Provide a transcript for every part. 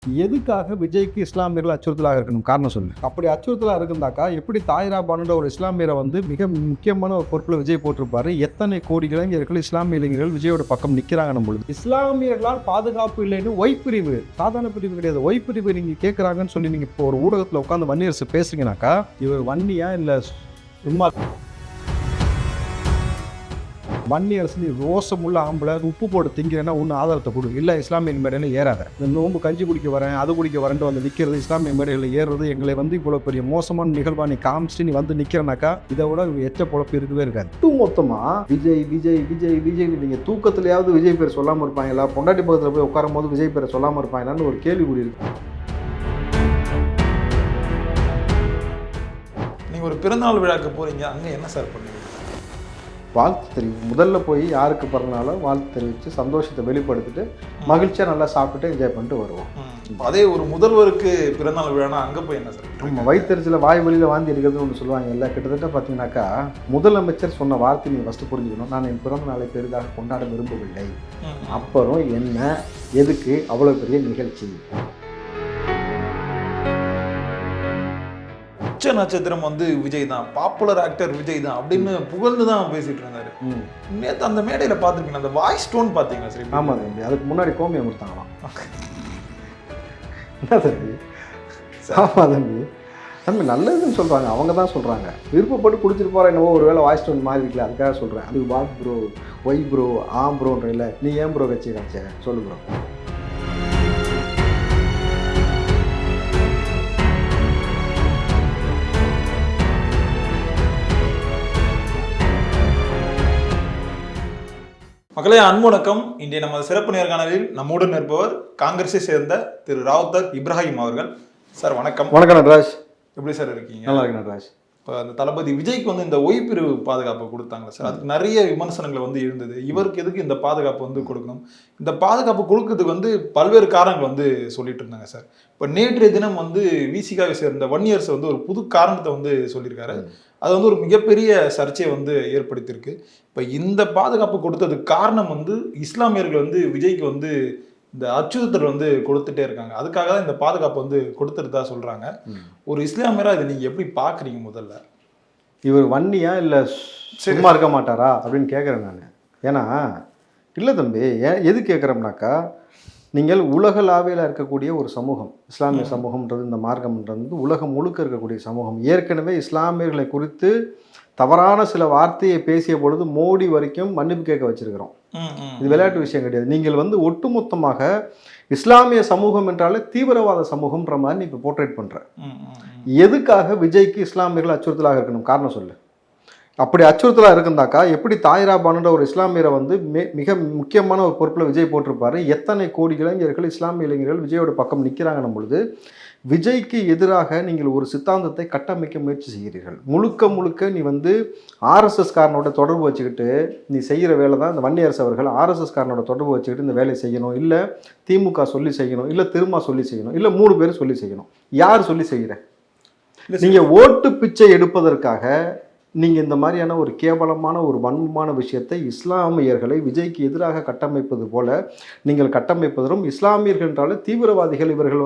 எதுக்காக விஜய்க்கு இஸ்லாமியர்கள் அச்சுறுத்தலாக இருக்கணும் காரணம் சொல்லு. அப்படி அச்சுறுத்தலாக இருக்குந்தாக்கா எப்படி தாயிரா பானுன்ற ஒரு இஸ்லாமியரை மிக முக்கியமான ஒரு பொறுப்பில் விஜய் போட்டிருப்பாரு. எத்தனை கோடி இளைஞர்கள் இஸ்லாமிய இளைஞர்கள் விஜயோட பக்கம் நிற்கிறாங்கன்னு பொழுது இஸ்லாமியர்களால் பாதுகாப்பு இல்லைன்னு ஒய் பிரிவு, சாதாரண பிரிவு கிடையாது, ஒய் பிரிவு நீங்க கேட்குறாங்கன்னு சொல்லி நீங்க இப்போ ஒரு ஊடகத்தில் உட்காந்து வன்னியரசு பேசுறீங்கன்னாக்கா இவர் வன்னியா இல்லை சும்மா வன்னியரசு நீ ரோசமுள்ள ஆம்பளை உப்பு போட்டு திங்கிறேன்னா ஒன்று ஆதாரத்தை கொடு, இல்லை இஸ்லாமிய மேடையில் ஏறாத. இந்த நோம்பு கஞ்சி குடிக்க வரேன் அது குடிக்க வரேன்ட்டு வந்து நிற்கிறது, இஸ்லாமிய மேடைகளில் ஏறுறது, எங்களை இவ்வளோ பெரிய மோசமான நிகழ்வா நீ காமிச்சிட்டு நீ வந்து நிற்கிறனாக்கா இதை விட எச்ச பொழப்பு இருக்கவே இருக்காது. மொத்தமாக விஜய் விஜய் விஜய் விஜய் நீங்கள் தூக்கத்துலையாவது விஜய் பேர் சொல்லாமல் இருப்பாங்களா, பொண்டாட்டி பக்கத்தில் போய் உட்காரும் போது விஜய் பேரை சொல்லாமல் இருப்பாங்களான்னு ஒரு கேள்விக்குறி இருக்கு. நீங்கள் ஒரு பிறந்தநாள் விழாக்கு போகிறீங்க, அங்கே என்ன சார் பண்ணுவீங்க? வாழ்த்து தெரியும். முதல்ல போய் யாருக்கு பிறந்தாலும் வாழ்த்து தெரிவித்து சந்தோஷத்தை வெளிப்படுத்திட்டு மகிழ்ச்சியாக நல்லா சாப்பிட்டு என்ஜாய் பண்ணிட்டு வருவோம். அதே ஒரு முதல்வருக்கு பிறந்தநாள் விழானா அங்கே போய் என்ன சார்? நம்ம வயிற்றுல வாய் வழியில் வாந்தி எடுக்கிறதுன்னு ஒன்று சொல்லுவாங்க இல்லை. கிட்டத்தட்ட பார்த்தீங்கன்னாக்கா முதலமைச்சர் சொன்ன வார்த்தை நீங்கள் ஃபஸ்ட்டு புரிஞ்சுக்கணும். நான் என் பிறந்த நாளை பெரிதாக கொண்டாட விரும்பவில்லை. அப்புறம் என்ன, எதுக்கு அவ்வளோ பெரிய நிகழ்ச்சி? உச்ச நட்சத்திரம் விஜய் தான், பாப்புலர் ஆக்டர் விஜய் தான் அப்படின்னு புகழ்ந்து தான் பேசிட்டு இருந்தாரு. நேற்று அந்த மேடையில் பார்த்துருக்கீங்க, அந்த வாய்ஸ் டோன் பார்த்தீங்களா? சரி, ஆமாம் தம்பி, அதுக்கு முன்னாடி கோமியம் கொடுத்தாங்களாம். என்ன தம்பி? ஆமாம் தம்பி, தம்பி நல்லதுன்னு சொல்கிறாங்க, அவங்க தான் சொல்கிறாங்க. விருப்பப்பட்டு குடிச்சிட்டு போகிற என்னவோ ஒரு வேளை வாய்ஸ் டோன் மாறி இருக்கல, அதுக்காக சொல்கிறேன். அது வாட் ப்ரோ, ஒய் ப்ரோ, ப்ரோன்ற இல்லை, நீ ஏன் ப்ரோ கட்சி காமிச்ச சொல்லு ப்ரோ. மக்களே அன்பு வணக்கம். இன்றைய நமது சிறப்பு நேர்காணலில் நம்முடன் இருப்பவர் காங்கிரஸை சேர்ந்த திரு ராவுத்தர் இப்ராஹிம் அவர்கள். சார் வணக்கம். வணக்கம் நடராஜ், எப்படி சார் இருக்கீங்க? நல்லா இருக்கு நடராஜ். இப்போ அந்த தளபதி விஜய்க்கு இந்த ஒய் பிரிவு பாதுகாப்பு கொடுத்தாங்களா சார்? அதுக்கு நிறைய விமர்சனங்கள் இருந்தது. இவருக்கு எதுக்கு இந்த பாதுகாப்பு கொடுக்கணும்? இந்த பாதுகாப்பு கொடுக்கறதுக்கு பல்வேறு காரணங்கள் சொல்லிட்டு இருந்தாங்க சார். இப்போ நேற்றைய தினம் விசிகாவை சேர்ந்த வன்னியரசு ஒரு புது காரணத்தை சொல்லியிருக்காரு. அது ஒரு மிகப்பெரிய சர்ச்சையை ஏற்படுத்தியிருக்கு. இப்போ இந்த பாதுகாப்பு கொடுத்ததுக்கு காரணம் இஸ்லாமியர்கள் விஜய்க்கு இந்த அச்சுறுத்தல் கொடுத்துட்டே இருக்காங்க. அதுக்காக தான் இந்த பாதுகாப்பு கொடுத்துருதா சொல்றாங்க. ஒரு இஸ்லாமியரா இதை நீங்க எப்படி பாக்குறீங்க? முதல்ல இவர் வன்னியா இல்லை சும்மா இருக்க மாட்டாரா அப்படின்னு கேட்குறேன் நான். ஏன்னா இல்லை தம்பி, எது கேட்குறோம்னாக்கா, நீங்கள் உலகளாவியில் இருக்கக்கூடிய ஒரு சமூகம், இஸ்லாமிய சமூகம்ன்றது, இந்த மார்க்கம்ன்றது உலகம் முழுக்க இருக்கக்கூடிய சமூகம். ஏற்கனவே இஸ்லாமியர்களை குறித்து தவறான சில வார்த்தையை பேசிய பொழுது மோடி வரைக்கும் மன்னிப்பு கேட்க வச்சிருக்கிறோம். இது விளையாட்டு விஷயம் கிடையாது. நீங்கள் ஒட்டுமொத்தமாக இஸ்லாமிய சமூகம் என்றாலே தீவிரவாத சமூகம்ன்ற மாதிரி நீ இப்போ போர்ட்ரேட் பண்ற. எதுக்காக விஜய்க்கு இஸ்லாமியர்கள் அச்சுறுத்தலாக இருக்கணும் காரணம் சொல்லு. அப்படி அச்சுறுத்தலாக இருக்குந்தாக்கா எப்படி தாயிரா பானுன்ற ஒரு இஸ்லாமியரை மிக முக்கியமான ஒரு பொறுப்பில் விஜய் போட்டிருப்பாரு. எத்தனை கோடி இளைஞர்கள் இஸ்லாமிய இளைஞர்கள் விஜயோட பக்கம் நிற்கிறாங்கன்னும் பொழுது விஜய்க்கு எதிராக நீங்கள் ஒரு சித்தாந்தத்தை கட்டமைக்க முயற்சி செய்கிறீர்கள். முழுக்க முழுக்க நீ ஆர்எஸ்எஸ் காரனோட தொடர்பு வச்சுக்கிட்டு நீ செய்கிற வேலை தான். இந்த வன்னியரசு அவர்கள் ஆர்எஸ்எஸ் காரனோட தொடர்பு வச்சுக்கிட்டு இந்த வேலையை செய்யணும், இல்லை திமுக சொல்லி செய்யணும், இல்லை திரும்ப சொல்லி செய்யணும், இல்லை 3 பேர் சொல்லி செய்யணும். யார் சொல்லி செய்கிற? நீங்கள் ஓட்டு பிச்சை எடுப்பதற்காக நீங்கள் இந்த மாதிரியான ஒரு கேவலமான ஒரு வன்மமான விஷயத்தை இஸ்லாமியர்களை விஜய்க்கு எதிராக கட்டமைப்பது போல நீங்கள் கட்டமைப்பதும், இஸ்லாமியர்கள் என்றாலே தீவிரவாதிகள் இவர்கள்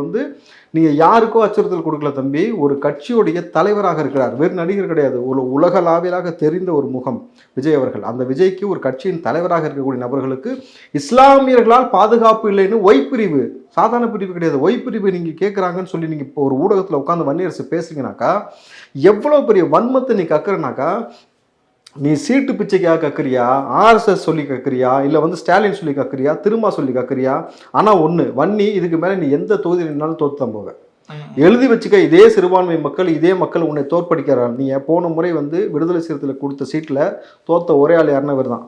நீங்கள் யாருக்கோ அச்சுறுத்தல் கொடுக்கல தம்பி. ஒரு கட்சியுடைய தலைவராக இருக்கிறார், வேறு நடிகர் கிடையாது. ஒரு உலகளாவியாக தெரிந்த ஒரு முகம் விஜய் அவர்கள். அந்த விஜய்க்கு ஒரு கட்சியின் தலைவராக இருக்கக்கூடிய நபர்களுக்கு இஸ்லாமியர்களால் பாதுகாப்பு இல்லைன்னு ஒய் பிரிவு, சாதாரண பிரிவு கிடையாது, ஒய் பிரிவு நீங்கள் கேட்குறாங்கன்னு சொல்லி நீங்கள் இப்போ ஒரு ஊடகத்தில் உட்காந்து வன்னியரசு பேசுறீங்கனாக்கா எவ்வளோ பெரிய வன்மத்தை நீ கக்குறனாக்கா, நீ சீட்டு பிச்சைக்காக கக்குறியா, ஆர்எஸ்எஸ் சொல்லி கக்குறியா, இல்லை ஸ்டாலின் சொல்லி கக்குறியா, திரும்ப சொல்லி கக்குறியா? ஆனால் ஒன்று, வன்னி இதுக்கு மேலே நீ எந்த தொகுதியில் நின்னாலும் தோத்து தான் போவ. எழுதி வச்சுக்க, இதே சிறுபான்மை மக்கள், இதே மக்கள் உன்னை தோற்படிக்கிறார். நீ போன முறை விடுதலை சிறுத்தையில் கொடுத்த சீட்டில் தோத்த ஒரே ஆள் யாருன்னா இவர் தான்.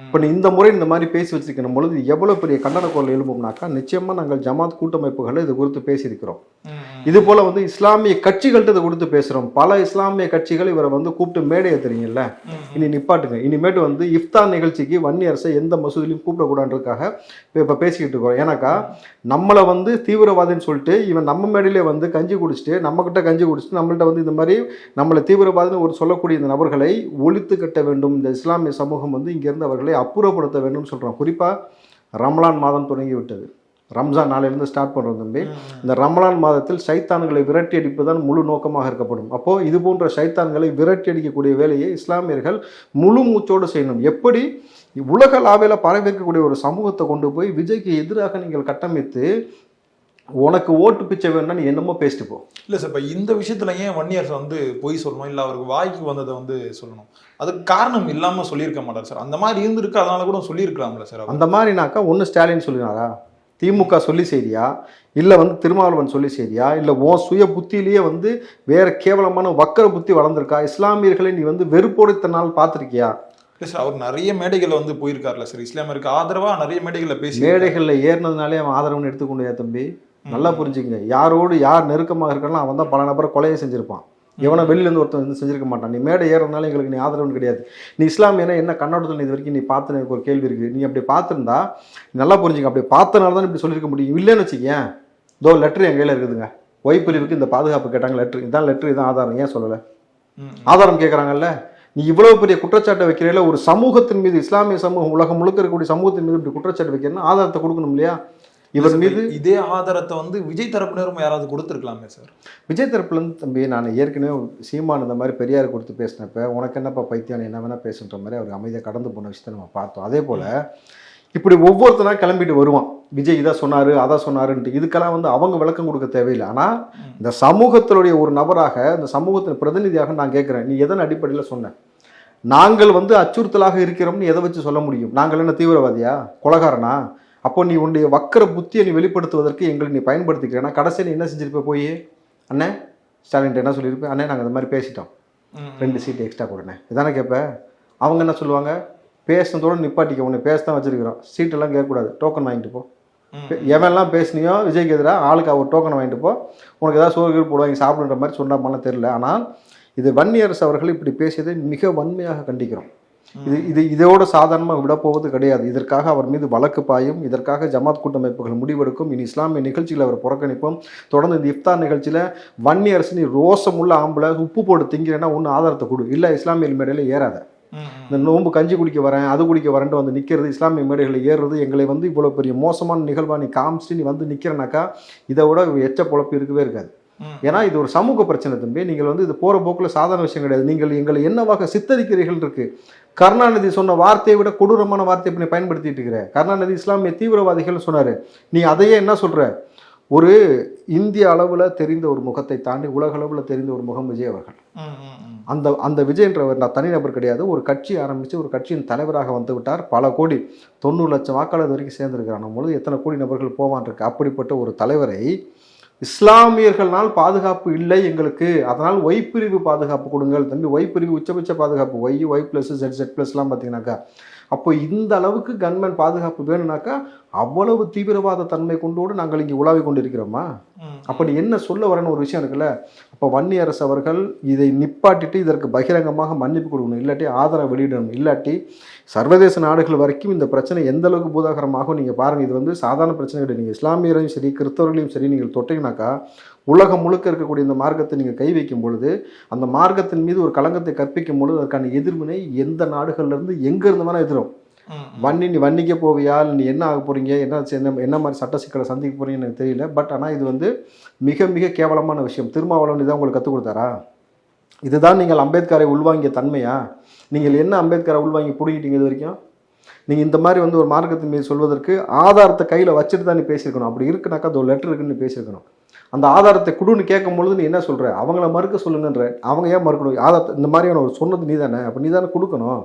இப்போ நீ இந்த முறை இந்த மாதிரி பேசி வச்சிருக்கணும் பொழுது எவ்வளோ பெரிய கண்டன குரல் எழும்போம்னாக்கா, நிச்சயமாக நாங்கள் ஜமாத் கூட்டமைப்புகளை இது குறித்து பேசியிருக்கிறோம். இது போல இஸ்லாமிய கட்சிகள்கிட்ட இதை கொடுத்து பேசுகிறோம். பல இஸ்லாமிய கட்சிகள் இவரை கூப்பிட்டு மேடையை தெரியும்ல, இனி நிப்பாட்டுங்க, இனிமேட்டு இஃப்தார் நிகழ்ச்சிக்கு வன்னியரசை எந்த மசூதிலையும் கூப்பிடக்கூடாதுக்காக இப்போ பேசிக்கிட்டு இருக்கோம். ஏன்னாக்கா நம்மளை தீவிரவாதின்னு சொல்லிட்டு இவன் நம்ம மேடையிலே கஞ்சி குடிச்சிட்டு, நம்மக்கிட்ட கஞ்சி குடிச்சிட்டு நம்மள்கிட்ட இந்த மாதிரி நம்மளை தீவிரவாதின்னு ஒரு சொல்லக்கூடிய இந்த நபர்களை ஒழித்து கட்ட வேண்டும். இந்த இஸ்லாமிய சமூகம் இங்கேருந்து அவர்களை அப்புறப்படுத்த வேண்டும் சொல்கிறோம். குறிப்பாக ரமலான் மாதம் தொடங்கி விட்டது. ரம்ஜான் நாளிலிருந்து ஸ்டார்ட் பண்ணுறோம் தம்பி. இந்த ரமலான் மாதத்தில் சைத்தான்களை விரட்டி அடிப்பதுதான் முழு நோக்கமாக இருக்கப்படும். அப்போது இது போன்ற சைத்தான்களை விரட்டி அடிக்கக்கூடிய வேலையை இஸ்லாமியர்கள் முழு மூச்சோடு செய்யணும். எப்படி உலக லாவையில் பரவிக்கக்கூடிய ஒரு சமூகத்தை கொண்டு போய் விஜய்க்கு எதிராக நீங்கள் கட்டமைத்து உனக்கு ஓட்டு பிச்சை வேணும்னா நீ என்னமோ பேசிட்டு போ. இல்லை சார், இப்போ இந்த விஷயத்துல ஏன் வன்னியர்ஸ் வந்து பொய் சொல்லணும், இல்லை அவருக்கு வாய்க்கு வந்ததை வந்து சொல்லணும்? அதுக்கு காரணம் இல்லாமல் சொல்லியிருக்க மாட்டார் சார். அந்த மாதிரி இருந்திருக்கு, அதனால கூட சொல்லியிருக்கலாம்ல சார். அந்த மாதிரினாக்கா ஒன்று ஸ்டாலின் சொல்லினாரா, திமுக சொல்லி செய்தியா, இல்லை வந்து திருமாவளவன் சொல்லி செய்தியா, இல்லை உன் சுய புத்தியிலேயே வந்து வேற கேவலமான வக்கர புத்தி வளர்ந்துருக்கா? இஸ்லாமியர்களை நீ வந்து வெறுப்போடைத்தனால் பார்த்துருக்கியா? இல்லை சார், அவர் நிறைய மேடைகளில் வந்து போயிருக்காருல்ல சார், இஸ்லாமியருக்கு ஆதரவாக நிறைய மேடைகளில் பேசி. மேடைகளில் ஏறினதுனாலே அவன் ஆதரவுன்னு எடுத்துக்கொண்டு தம்பி, நல்லா புரிஞ்சுங்க. யாரோடு யார் நெருக்கமாக இருக்கலாம் அவன் தான் பல நபரை கொலையை செஞ்சிருப்பான். எவனை வெளியிலேருந்து ஒருத்தன் வந்து செஞ்சிருக்க மாட்டான். நீ மேடை ஏறதுனால எங்களுக்கு நீ ஆதரவுன்னு கிடையாது. நீ இஸ்லாமியனா என்ன கண்ணோட்டத்தில் இது வரைக்கும் நீ பார்த்து எனக்கு ஒரு கேள்வி இருக்குது. நீ அப்படி பார்த்துருந்தா நல்லா புரிஞ்சுங்க. அப்படி பார்த்தனால தான் இப்படி சொல்லியிருக்க முடியும். இல்லைன்னு வச்சுக்கேன், இதோ லெட்ரு என் கையில் இருக்குதுங்க, ஒய்பிரிவுக்கு இந்த பாதுகாப்பு கேட்டாங்க, லெட்ரு இதான், லெட்ரு இதான் ஆதாரம். ஏன் சொல்லலை? ஆதாரம் கேட்குறாங்கல்ல. நீ இவ்வளவு பெரிய குற்றச்சாட்டை வைக்கிறீல, ஒரு சமூகத்தின் மீது, இஸ்லாமிய சமூகம் உலகம் முழுக்க இருக்கக்கூடிய சமூகத்தின் மீது இப்படி குற்றச்சாட்டு வைக்கிறேன்னா ஆதாரத்தை கொடுக்கணும் இல்லையா? இவர் மீது இதே ஆதாரத்தை வந்து விஜய் தரப்பினரும் யாராவது கொடுத்துருக்கலாமே சார். விஜய் தரப்புலேருந்து தம்பி, நான் ஏற்கனவே சீமான் இந்த மாதிரி பெரியார் கொடுத்து பேசினப்ப உனக்கு என்னப்பா பைத்தியம், என்ன வேணா பேசுன்ற மாதிரி அவர் அமைதியாக கடந்து போன விஷயத்தை நம்ம பார்த்தோம். அதே போல் இப்படி ஒவ்வொருத்தனா கிளம்பிட்டு வருவான், விஜய் இதை சொன்னார் அதை சொன்னாருன்ட்டு. இதுக்கெல்லாம் வந்து அவங்க விளக்கம் கொடுக்க தேவையில்லை. ஆனால் இந்த சமூகத்தினுடைய ஒரு நபராக, இந்த சமூகத்தின் பிரதிநிதியாக நான் கேட்குறேன், நீ எதன் அடிப்படையில் சொன்ன? நாங்கள் வந்து அச்சுறுத்தலாக இருக்கிறோம்னு எதை வச்சு சொல்ல முடியும்? நாங்கள் என்ன தீவிரவாதியா, கொலகாரனா? அப்போ நீ உன்னுடைய வக்கர புத்தியை நீ வெளிப்படுத்துவதற்கு எங்களை நீ பயன்படுத்திக்கிறேன்னா கடைசியில் என்ன செஞ்சிருப்ப? போய் அண்ணே ஸ்டாலின் என்ன சொல்லியிருப்பேன், அண்ணே நாங்கள் இந்த மாதிரி பேசிட்டோம், 2 சீட்டு எக்ஸ்ட்ரா கொடுண்ணே, இதானே கேட்பேன். அவங்க என்ன சொல்லுவாங்க, பேசினதோடு நிப்பாட்டிக்க, உன்னை பேச தான் வச்சிருக்கிறோம், சீட்டெல்லாம் கேட்கக்கூடாது, டோக்கன் வாங்கிட்டு போ. எவெல்லாம் பேசினியோ விஜய்க்கு எதிராக ஆளுக்கு அவர் டோக்கனை வாங்கிட்டு போ, உனக்கு ஏதாவது சோறு போடுவாங்க சாப்பிடுன்ற மாதிரி சொன்னாமலாம் தெரியல. ஆனால் இது வன்னியரசு அவர்கள் இப்படி பேசியதை மிக வன்மையாக கண்டிக்கிறோம். இதோட சாதாரணமாக விடப்போவது கிடையாது. இதற்காக அவர் மீது வழக்கு பாயும், இதற்காக ஜமாத் கூட்டமைப்புகள் முடிவெடுக்கும். இனி இஸ்லாமிய நிகழ்ச்சியில் அவர் புறக்கணிப்போம். தொடர்ந்து இந்த இஃப்தார் நிகழ்ச்சியில் வன்னியரசு நீ ரோசம் உள்ள ஆம்பளை உப்பு போட்டு திங்கிறேன்னா ஒன்று ஆதாரத்தை கொடு, இல்லை இஸ்லாமிய மேடையில் ஏறாத. இந்த நோம்பு கஞ்சி குடிக்க வரேன் அது குடிக்க வரேன்ட்டு வந்து நிற்கிறது, இஸ்லாமிய மேடைகளில் ஏறுறது, எங்களை வந்து இவ்வளோ பெரிய மோசமான நிகழ்வா நீ காமிச்சிட்டு நீ வந்து நிற்கிறனாக்கா இதை விட எச்ச பொழப்பு இருக்கவே இருக்காது. ஏன்னா இது ஒரு சமூக பிரச்சனை தம்பி. நீங்கள் வந்து இது போகிற போக்கில் சாதாரண விஷயம் கிடையாது. நீங்கள் எங்களை என்னவாக சித்தரிக்கிறீர்கள் இருக்கு. கருணாநிதி சொன்ன வார்த்தையை விட கொடூரமான வார்த்தையை இப்ப நீ பயன்படுத்திட்டு இருக்கிற. கருணாநிதி இஸ்லாமிய தீவிரவாதிகள் சொன்னாரு, நீ அதையே என்ன சொல்ற? ஒரு இந்திய அளவில் தெரிந்த ஒரு முகத்தை தாண்டி உலக அளவில் தெரிந்த ஒரு முகம் விஜய் அவர்கள். அந்த விஜய்ன்றவர் நான் தனிநபர் கிடையாது, ஒரு கட்சி ஆரம்பித்து ஒரு கட்சியின் தலைவராக வந்து விட்டார். பல கோடி 90 லட்சம் வாக்காளர் வரைக்கும் சேர்ந்துருக்கிறான் பொழுது எத்தனை கோடி நபர்கள் போவான் இருக்கு. அப்படிப்பட்ட ஒரு தலைவரை இஸ்லாமியர்களால் பாதுகாப்பு இல்லை எங்களுக்கு, அதனால் ஒய் பிரிவு பாதுகாப்பு கொடுங்கள் தம்பி. ஒய் பிரிவு உச்சபட்ச பாதுகாப்பு, ஒய்+Z++லாம் பார்த்தீங்கன்னாக்கா. அப்போ இந்த அளவுக்கு கன்மேன் பாதுகாப்பு வேணும்னாக்கா அவ்வளவு தீவிரவாத தன்மை கொண்டோடு நாங்கள் இங்கே உலாவி கொண்டு இருக்கிறோமா? அப்படி என்ன சொல்ல வரேன்னு ஒரு விஷயம் இருக்குல்ல. அப்போ வன்னியரசு அவர்கள் இதை நிப்பாட்டிட்டு இதற்கு பகிரங்கமாக மன்னிப்பு கொடுக்கணும், இல்லாட்டி ஆதரவு வெளியிடணும், இல்லாட்டி சர்வதேச நாடுகள் வரைக்கும் இந்த பிரச்சனை எந்த அளவுக்கு பூதாகரமாகும் நீங்கள் பாருங்கள். இது வந்து சாதாரண பிரச்சனை கிடையாது. நீங்கள் இஸ்லாமியரையும் சரி கிறிஸ்தவர்களையும் சரி நீங்கள் தொட்டிங்கனாக்கா உலகம் முழுக்க இருக்கக்கூடிய இந்த மார்க்கத்தை நீங்கள் கை வைக்கும் பொழுது, அந்த மார்க்கத்தின் மீது ஒரு களங்கத்தை கற்பிக்கும் பொழுது அதற்கான எதிர்வினை எந்த நாடுகள்லேருந்து எங்கேருந்து வேணால் எதிரும். நீ வன்னிக்க போவியா, நீ என்ன ஆக போகிறீங்க, என்ன மாதிரி சட்ட சிக்கலை சந்திக்க போகிறீங்கன்னு எனக்கு தெரியல. பட் ஆனால் இது வந்து மிக மிக கேவலமான விஷயம். திருமாவளவன் இதான் உங்களுக்கு கற்றுக் கொடுத்தாரா? இதுதான் நீங்கள் அம்பேத்கரை உள்வாங்கிய தன்மையா? நீங்கள் என்ன அம்பேத்கரை உள்வாங்கி பிடிக்கிட்டீங்க இது வரைக்கும்? நீங்கள் இந்த மாதிரி வந்து ஒரு மார்க்கத்தின் மீது சொல்வதற்கு ஆதாரத்தை கையில் வச்சுட்டு தான் நீ பேசியிருக்கணும். அப்படி இருக்குனாக்கா அது ஒரு லெட்டர் இருக்குன்னு நீ பேசியிருக்கணும். அந்த ஆதாரத்தை கொடுன்னு கேட்கும் பொழுது நீ என்ன சொல்கிற? அவங்கள மறுக்க சொல்லுங்கன்ற. அவங்க ஏன் மறுக்கணும்? ஆதாரத்தை இந்த மாதிரியான ஒரு சொன்னது நீ தானே, அப்போ நீ தானே கொடுக்கணும்.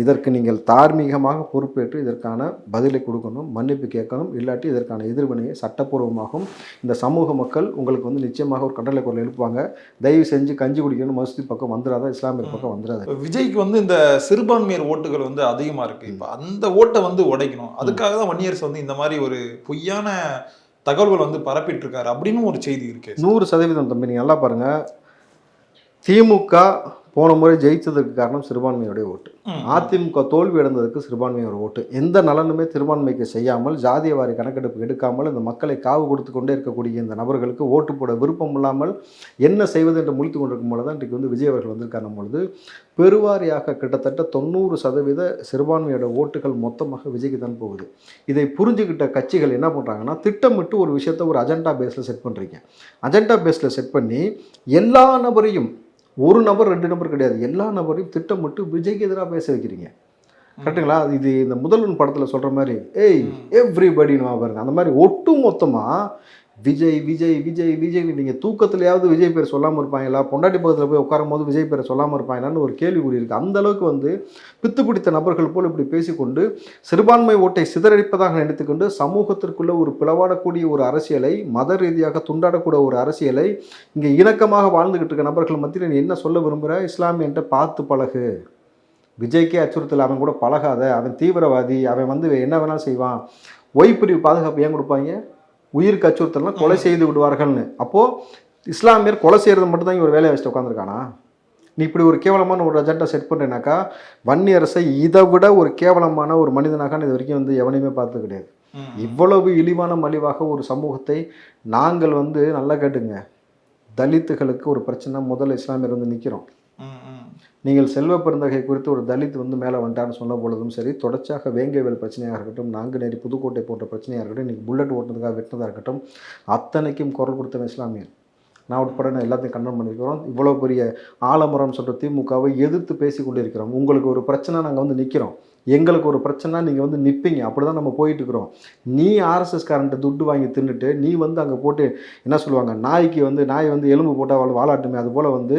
இதற்கு நீங்கள் தார்மீகமாக பொறுப்பேற்று இதற்கான பதிலை கொடுக்கணும், மன்னிப்பு கேட்கணும். இல்லாட்டி இதற்கான எதிர்வினையை சட்டப்பூர்வமாகவும் இந்த சமூக மக்கள் உங்களுக்கு வந்து நிச்சயமாக ஒரு கண்டலை குரல் எழுப்புவாங்க. தயவு செஞ்சு கஞ்சி குடிக்கணும் மசூதி பக்கம் வந்துடாத, இஸ்லாமியர் பக்கம் வந்துடாது. விஜய்க்கு வந்து இந்த சிறுபான்மையர் ஓட்டுகள் வந்து அதிகமாக இருக்குது. இப்போ அந்த ஓட்டை வந்து உடைக்கணும். அதுக்காக தான் வன்னியரசு வந்து இந்த மாதிரி ஒரு பொய்யான தகவல்கள் வந்து பரப்பிட்டு இருக்காரு அப்படின்னு ஒரு செய்தி இருக்கு. 100% தம்பி. நீங்கள் நல்லா பாருங்க, திமுக போன முறை ஜெயித்ததுக்கு காரணம் சிறுபான்மையுடைய ஓட்டு. அதிமுக தோல்வி அடைந்ததுக்கு சிறுபான்மையோட ஓட்டு. எந்த நலனுமே சிறுபான்மைக்கு செய்யாமல், ஜாதிய வாரி கணக்கெடுப்பு எடுக்காமல் இந்த மக்களை காவு கொடுத்து கொண்டே இருக்கக்கூடிய இந்த நபர்களுக்கு ஓட்டு போட விருப்பம் இல்லாமல் என்ன செய்வது என்று முழித்து கொண்டிருக்கும் போது தான் இன்றைக்கு வந்து விஜய் அவர்கள் வந்திருக்காரும் பொழுது பெருவாரியாக கிட்டத்தட்ட 90% சிறுபான்மையோட ஓட்டுகள் மொத்தமாக விஜய்க்கு தான் போகுது. இதை புரிஞ்சுக்கிட்ட கட்சிகள் என்ன பண்ணுறாங்கன்னா, திட்டமிட்டு ஒரு விஷயத்தை ஒரு அஜெண்டா பேஸில் செட் பண்ணுறீங்க. அஜெண்டா பேஸில் செட் பண்ணி எல்லா நபரையும், ஒரு நபர் 2 நபர் கிடையாது, எல்லா நபரையும் திட்டமிட்டு விஜய்க்கு எதிராக பேச வைக்கிறீங்க. கரெக்டுங்களா? இது இந்த முதல்வன் படத்தில் சொல்கிற மாதிரி எவ்ரிபடின்னு பாருங்க, அந்த மாதிரி ஒட்டு மொத்தமாக விஜய் விஜய் விஜய் விஜய். நீங்கள் தூக்கத்துலையாவது விஜய் பேர் சொல்லாமல் இருப்பாங்களா? பொண்டாட்டி பக்கத்தில் போய் உட்காரும் போது விஜய் பேரை சொல்லாமல் இருப்பாங்களான்னு ஒரு கேள்விக்குறி இருக்குது. அந்த அளவுக்கு வந்து பித்து பிடித்த நபர்கள் போல் இப்படி பேசிக்கொண்டு சிறுபான்மை ஓட்டை சிதறடிப்பதாக நினைத்துக்கொண்டு சமூகத்திற்குள்ள ஒரு பிளவாடக்கூடிய ஒரு அரசியலை, மத ரீதியாக துண்டாடக்கூடிய ஒரு அரசியலை இங்கே இணக்கமாக வாழ்ந்துகிட்டு இருக்க நபர்கள் மத்தியில் நீ என்ன சொல்ல விரும்புகிற? இஸ்லாமியன்ட்ட பார்த்து பழகு, விஜய்க்கே அச்சுறுத்தல், அவன் கூட பழகாத, அவன் தீவிரவாதி, அவன் வந்து என்ன வேணாலும் செய்வான். பிரிவு பாதுகாப்பு ஏன் கொடுப்பாங்க? உயிருக்கு அச்சுறுத்தல்னா கொலை செய்து விடுவார்கள்னு. அப்போது இஸ்லாமியர் கொலை செய்கிறது மட்டும்தான் இங்கே ஒரு வேலையை வச்சுட்டு உட்காந்துருக்கானா? நீ இப்படி ஒரு கேவலமான ஒரு அஜெண்டா செட் பண்ணுறேனாக்கா, வன்னியரசை இதை விட ஒரு கேவலமான ஒரு மனிதனாக இது வரைக்கும் வந்து எவனையுமே பார்த்தது கிடையாது. இவ்வளவு இழிவான மலிவாக ஒரு சமூகத்தை நாங்கள் வந்து நல்லா கேட்டுங்க, தலித்துகளுக்கு ஒரு பிரச்சனை, முதல்ல இஸ்லாமியர் வந்து நிற்கிறோம். நீங்கள் செல்வ பெருந்தகை குறித்து ஒரு தலித் வந்து மேலே வந்துட்டான்னு சொன்ன பொழுதும் சரி, தொடர்ச்சியாக வேங்கைவேல் பிரச்சனையாக இருக்கட்டும், நாங்குநேரி புதுக்கோட்டை போன்ற பிரச்சனையாக இருக்கட்டும், இன்றைக்கி புல்லட் ஓட்டுனதுக்காக வெட்டினதாக இருக்கட்டும், அத்தனைக்கும் குரல் கொடுத்த இஸ்லாமியர் நான் உட்பட எல்லாத்தையும் கண்டனம் பண்ணியிருக்கிறோம். இவ்வளோ பெரிய ஆலமரம் சொல்கிற திமுகவை எதிர்த்து பேசி கொண்டு இருக்கிறோம். உங்களுக்கு ஒரு பிரச்சனை நாங்கள் வந்து நிற்கிறோம், எங்களுக்கு ஒரு பிரச்சனை நீங்கள் வந்து நிற்பீங்க, அப்படி தான் நம்ம போயிட்டு இருக்கிறோம். நீ ஆர்எஸ்எஸ்காரன்ட்டு துட்டு வாங்கி தின்னுட்டு நீ வந்து அங்கே போட்டு என்ன சொல்லுவாங்க, நாய்க்கு வந்து நாய் வந்து எலும்பு போட்டால் வாழாட்டுமே, அதுபோல் வந்து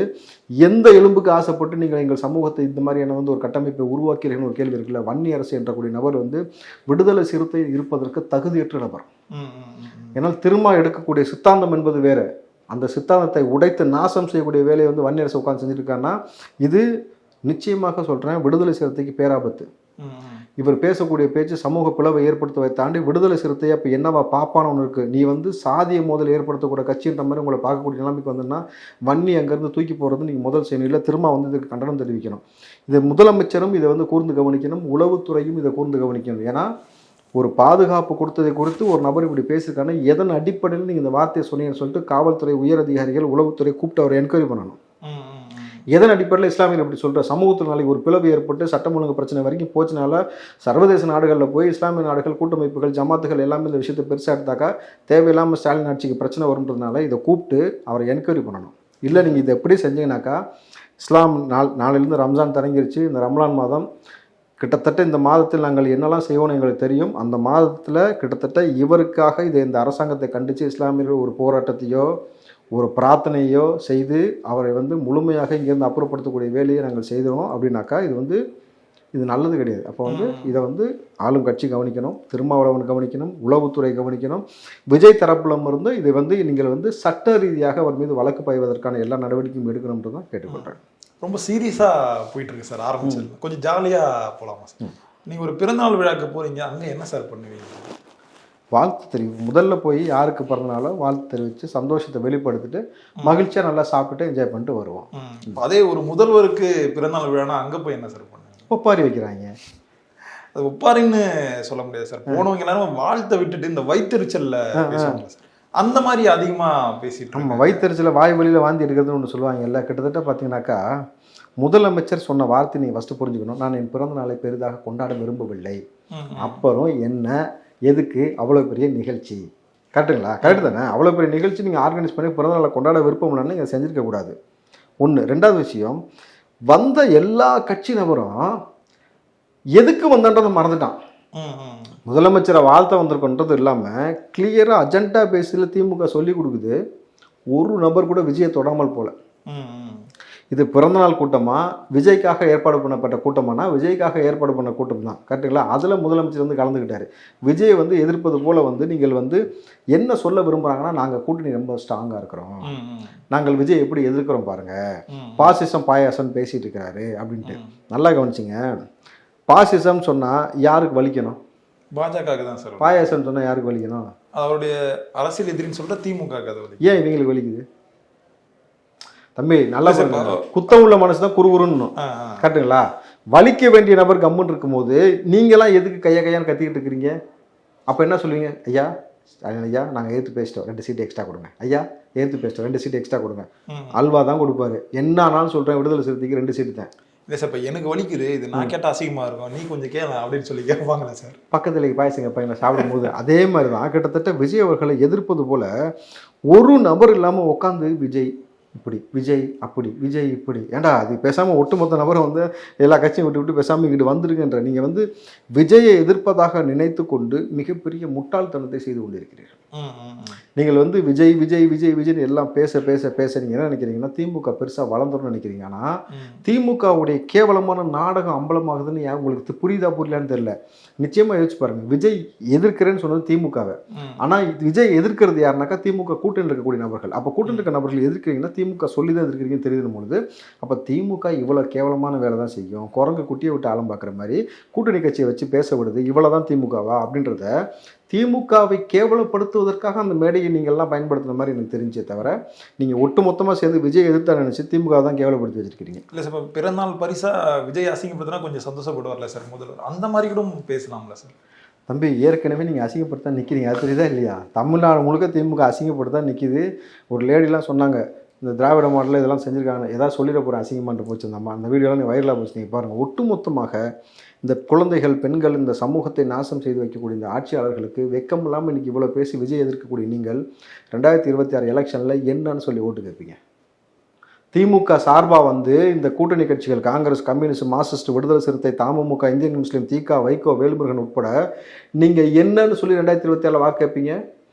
எந்த எலும்புக்கு ஆசைப்பட்டு நீங்கள் எங்கள் சமூகத்தை இந்த மாதிரியான வந்து ஒரு கட்டமைப்பை உருவாக்கிறீங்கன்னு ஒரு கேள்வி இருக்குல்ல. வன்னி அரசு என்றக்கூடிய நபர் வந்து விடுதலை சிறுத்தை இருப்பதற்கு தகுதியற்ற நபர். ஏன்னால் திரும்ப எடுக்கக்கூடிய சித்தாந்தம் என்பது வேறு. அந்த சித்தாந்தத்தை உடைத்து நாசம் செய்யக்கூடிய வேலையை வந்து வன்னி அரசு உட்காந்து செஞ்சுருக்காங்கன்னா இது நிச்சயமாக சொல்கிறேன் விடுதலை சிறுத்தைக்கு பேராபத்து. இவர் பேசக்கூடிய பேச்சு சமூக பிளவை ஏற்படுத்துவதை தாண்டி விடுதலை சிறுத்தையை அப்போ என்னவா பாப்பான ஒன்று இருக்குது. நீ வந்து சாதிய மோதல் ஏற்படுத்தக்கூடிய கட்சின்ற மாதிரி உங்களை பார்க்கக்கூடிய நிலைமைக்கு வந்ததுன்னா வன்னி அங்கேருந்து தூக்கி போகிறது நீங்கள் முதல் செய்யணும், இல்லை திரும்ப வந்து இதுக்கு கண்டனம் தெரிவிக்கணும். இதை முதலமைச்சரும் இதை வந்து கூர்ந்து கவனிக்கணும், உளவுத்துறையும் இதை கூர்ந்து கவனிக்கணும். ஏன்னா ஒரு பாதுகாப்பு கொடுத்ததை குறித்து ஒரு நபர் இப்படி பேசியிருக்காங்கன்னா எதன் அடிப்படையில் நீங்கள் இந்த வார்த்தையை சொன்னீங்கன்னு சொல்லிட்டு காவல்துறை உயர் அதிகாரிகள் உளவுத்துறை கூப்பிட்டு அவரை என்கொயரி பண்ணணும். எதன் அடிப்படையில் இஸ்லாமியர் இப்படி சொல்கிற? சமூகத்தில் நாளைக்கு ஒரு பிளவு ஏற்பட்டு சட்டம் ஒழுங்கு பிரச்சனை வரைக்கும் போச்சுனால சர்வதேச நாடுகளில் போய் இஸ்லாமிய நாடுகள், கூட்டமைப்புகள், ஜமாத்துகள் எல்லாமே இந்த விஷயத்தை பெருசாக எடுத்தாக்கா தேவையில்லாமல் ஸ்டாலின் ஆட்சிக்கு பிரச்சனை வருன்றதுனால இதை கூப்பிட்டு அவரை என்கொயரி பண்ணணும். இல்லை நீங்கள் இதை எப்படி செஞ்சீங்கன்னாக்கா, இஸ்லாம் நாளிலிருந்து ரம்ஜான் தொடங்கிருச்சு. இந்த ரம்லான் மாதம் கிட்டத்தட்ட இந்த மாதத்தில் நாங்கள் என்னெல்லாம் செய்வோம்னு எங்களுக்கு தெரியும். அந்த மாதத்தில் கிட்டத்தட்ட இவருக்காக இந்த அரசாங்கத்தை கண்டித்து இஸ்லாமியர்கள் ஒரு போராட்டத்தையோ ஒரு பிரார்த்தனையோ செய்து அவரை வந்து முழுமையாக இங்கேருந்து அப்புறப்படுத்தக்கூடிய வேலையை நாங்கள் செய்தோம் அப்படின்னாக்கா இது நல்லது கிடையாது. அப்போ வந்து இதை வந்து ஆளும் கட்சி கவனிக்கணும், திருமாவளவன் கவனிக்கணும், உளவுத்துறை கவனிக்கணும். விஜய் தரப்புலம் இருந்து இதை வந்து நீங்கள் வந்து சட்ட ரீதியாக அவர் மீது வழக்கு பாய்வதற்கான எல்லா நடவடிக்கையும் எடுக்கணும்னு தான் கேட்டுக்கொள்கிறேன். ரொம்ப சீரியஸாக போயிட்டு இருக்கு சார். ஆரம்பிச்சது கொஞ்சம் ஜாலியாக போகலாமா சார்? நீங்கள் ஒரு பிறந்தநாள் விழாக்கு போகிறீங்க, அங்கே என்ன சார் பண்ணுவீங்க? வாழ்த்து தெரிவிக்கும். முதல்ல போய் யாருக்கு பிறந்தனாலோ வாழ்த்து தெரிவித்து சந்தோஷத்தை வெளிப்படுத்திட்டு மகிழ்ச்சியாக நல்லா சாப்பிட்டு என்ஜாய் பண்ணிட்டு வருவோம். அதே ஒரு முதல்வருக்கு பிறந்தநாள் விழானா அங்கே போய் என்ன சார் பண்ணுவீங்க? ஒப்பாரி வைக்கிறாங்க. அது ஒப்பாரின்னு சொல்ல முடியாது சார். போனவங்க எல்லாரும் வாழ்த்தை விட்டுட்டு இந்த வயிற்றுச்சல்ல பேசுவாங்க சார். அந்த மாதிரி அதிகமாக பேசிட்டு நம்ம வயிற்றுச்சல வாய் வழியில் வாந்தி எடுக்கிறதுன்னு ஒன்று சொல்லுவாங்க. எல்லாம் கிட்டத்தட்ட பார்த்தீங்கன்னாக்கா முதலமைச்சர் சொன்ன வார்த்தை நீங்கள் ஃபஸ்ட்டு புரிஞ்சுக்கணும். நான் என் பிறந்த நாளை பெரிதாக கொண்டாட விரும்பவில்லை. அப்புறம் என்ன, எதுக்கு அவ்வளோ பெரிய நிகழ்ச்சி? கரெக்டுங்களா? கரெக்டு தானே? அவ்வளோ பெரிய நிகழ்ச்சி நீங்கள் ஆர்கனைஸ் பண்ணி பிறந்தநாளை கொண்டாட விருப்பம் இல்லைன்னு நீங்கள் செஞ்சுருக்கக்கூடாது. ஒன்று. ரெண்டாவது விஷயம், வந்த எல்லா கட்சி நபரும் எதுக்கு வந்தன்றதை மறந்துட்டான். முதலமைச்சரை வாழ்த்த வந்திருக்கன்றது இல்லாமல் கிளியராக அஜெண்டா பேஸில் திமுக சொல்லி கொடுக்குது. ஒரு நபர் கூட விஜயை தொடாமல் போல. இது பிறந்தநாள் கூட்டமா, விஜய்க்காக ஏற்பாடு பண்ணப்பட்ட கூட்டமானா விஜய்க்காக ஏற்பாடு பண்ண கூட்டம் தான். கரெக்டுங்களா? அதில் முதலமைச்சர் வந்து கலந்துக்கிட்டாரு. விஜய் வந்து எதிர்ப்பது போல் வந்து நீங்கள் வந்து என்ன சொல்ல விரும்புகிறாங்கன்னா, நாங்கள் கூட்டணி ரொம்ப ஸ்ட்ராங்காக இருக்கிறோம், நாங்கள் விஜய் எப்படி எதிர்க்கிறோம் பாருங்கள், பாசிசம் பாயாசம் பேசிகிட்டு இருக்கிறாரு அப்படின்ட்டு. நல்லா கவனிச்சிங்க. பாசிசம் சொன்னால் யாருக்கு வலிக்கணும்? பாஜக தான் சார். பாயாசம் சொன்னால் யாருக்கு வலிக்கணும்? அவருடைய அரசியல் எதிரின்னு சொல்லிட்டு திமுக. ஏன் இவங்களுக்கு வலிக்குது? தம்பி நல்லா சார், பாருங்க, குத்தம் உள்ள மனசு தான் குறுகுறுன்னு கரெக்டுங்களா? வலிக்க வேண்டிய நபர் கம்முன்னு இருக்கும்போது நீங்களாம் எதுக்கு கையான்னு கத்திக்கிட்டு இருக்கிறீங்க? அப்போ என்ன சொல்லுவீங்க? ஐயா ஐயா நாங்கள் ஏற்று பேசிட்டோம், 2 சீட்டு எக்ஸ்ட்ரா கொடுங்க. ஐயா ஏற்று பேசிட்டோம், 2 சீட்டு எக்ஸ்ட்ரா கொடுங்க. அல்வா தான் கொடுப்பாரு. என்னானாலும் சொல்கிறேன், விடுதலை சிறுத்தைக்கு 2 சீட்டு தான். இல்லை சார், இப்போ எனக்கு வலிக்குது, இது நான் கேட்டால் அசிங்கமாக இருக்கும், நீ கொஞ்சம் கேள அப்படின்னு சொல்லி கேட்பாங்களே சார். பக்கத்தில் பாயசங்க பையனை சாப்பிடும்போது அதே மாதிரி தான் கிட்டத்தட்ட விஜய் அவர்களை எதிர்ப்பது போல ஒரு நபர் இல்லாமல் உட்காந்து விஜய் இப்படி, விஜய் அப்படி, விஜய் இப்படி, ஏன்டா அது பேசாமல் ஒட்டுமொத்த நபரை வந்து எல்லா கட்சியும் விட்டு விட்டு பேசாமல் இங்கிட்டு வந்துருங்கன்ற நீங்கள் வந்து விஜயை எதிர்ப்பதாக நினைத்து கொண்டு மிகப்பெரிய முட்டாள்தனத்தை செய்து கொண்டிருக்கிறீர்கள். நீங்கள் வந்து விஜய் விஜய் விஜய் விஜய்னு எல்லாம் பேச பேச பேச நீங்கள் என்ன நினைக்கிறீங்கன்னா திமுக பெருசாக வளர்ந்துடும் நினைக்கிறீங்க. ஆனால் திமுகவுடைய கேவலமான நாடகம் அம்பலமாகுதுன்னு உங்களுக்கு புரியுதா புரியலான்னு தெரியல. நிச்சயமாக யோசிச்சு பாருங்க, விஜய் எதிர்க்கிறேன்னு சொன்னது திமுகவை, ஆனால் விஜய் எதிர்க்கிறது யாருனாக்கா திமுக கூட்டணி இருக்கக்கூடிய நபர்கள். அப்போ கூட்டணி இருக்க நபர்கள் எதிர்க்கிறீங்கன்னா திமுக சொல்லி தான் எதிர்க்கிறீங்கன்னு தெரியும் பொழுது அப்போ திமுக இவ்வளோ கேவலமான வேலை தான் செய்யும். குரங்கு குட்டியை விட்டு ஆழம் பார்க்குற மாதிரி கூட்டணி கட்சியை வச்சு பேச விடுது, இவ்வளோ தான் திமுகவா அப்படின்றத திமுகவை கேவலப்படுத்துவதற்காக அந்த மேடையை நீங்கள்லாம் பயன்படுத்துகிற மாதிரி எனக்கு தெரிஞ்சே தவிர நீங்கள் ஒட்டு மொத்தமாக சேர்ந்து விஜய் எதிர்த்தா நினச்சி திமுக தான் கேவலப்படுத்தி வச்சிருக்கிறீங்க. இல்லை சார், இப்போ பிறந்தநாள் பரிசாக விஜய் அசிங்கப்படுத்தினா கொஞ்சம் சந்தோஷப்படுவார்ல சார் முதல்வர், அந்த மாதிரி கூட பேசலாம்ல சார்? தம்பி ஏற்கனவே நீங்கள் அசிங்கப்படுத்தா நிற்கிறீங்க, அது தெரியுதா இல்லையா? தமிழ்நாடு முழுக்க திமுக அசிங்கப்படுத்தா நிற்கிது. ஒரு லேடிலாம் சொன்னாங்க இந்த திராவிட மாடலில் இதெல்லாம் செஞ்சுருக்காங்க, ஏதாவது சொல்லிட போகிறேன் அசிங்கமான்ட்டு போச்சு அந்த அம்மா. அந்த வீடியோலாம் வைரலாக போச்சு. நீங்கள் பாருங்கள், ஒட்டுமொத்தமாக இந்த குழந்தைகள் பெண்கள் இந்த சமூகத்தை நாசம் செய்து வைக்கக்கூடிய இந்த ஆட்சியாளர்களுக்கு வெக்கம் இல்லாமல் இன்றைக்கி இவ்வளோ பேசி விஜய் எதிர்க்கக்கூடிய நீங்கள் 2026 எலெக்ஷனில் என்னன்னு சொல்லி ஓட்டு கேட்பீங்க? திமுக சார்பாக வந்து இந்த கூட்டணி கட்சிகள் காங்கிரஸ், கம்யூனிஸ்ட், மார்க்சிஸ்ட், விடுதலை சிறுத்தை, தமுமுக, இந்தியன் முஸ்லீம், திக, வைகோ, வேல்முருகன் உட்பட நீங்கள் என்னன்னு சொல்லி 2027 வாக்கு கேட்பீங்க?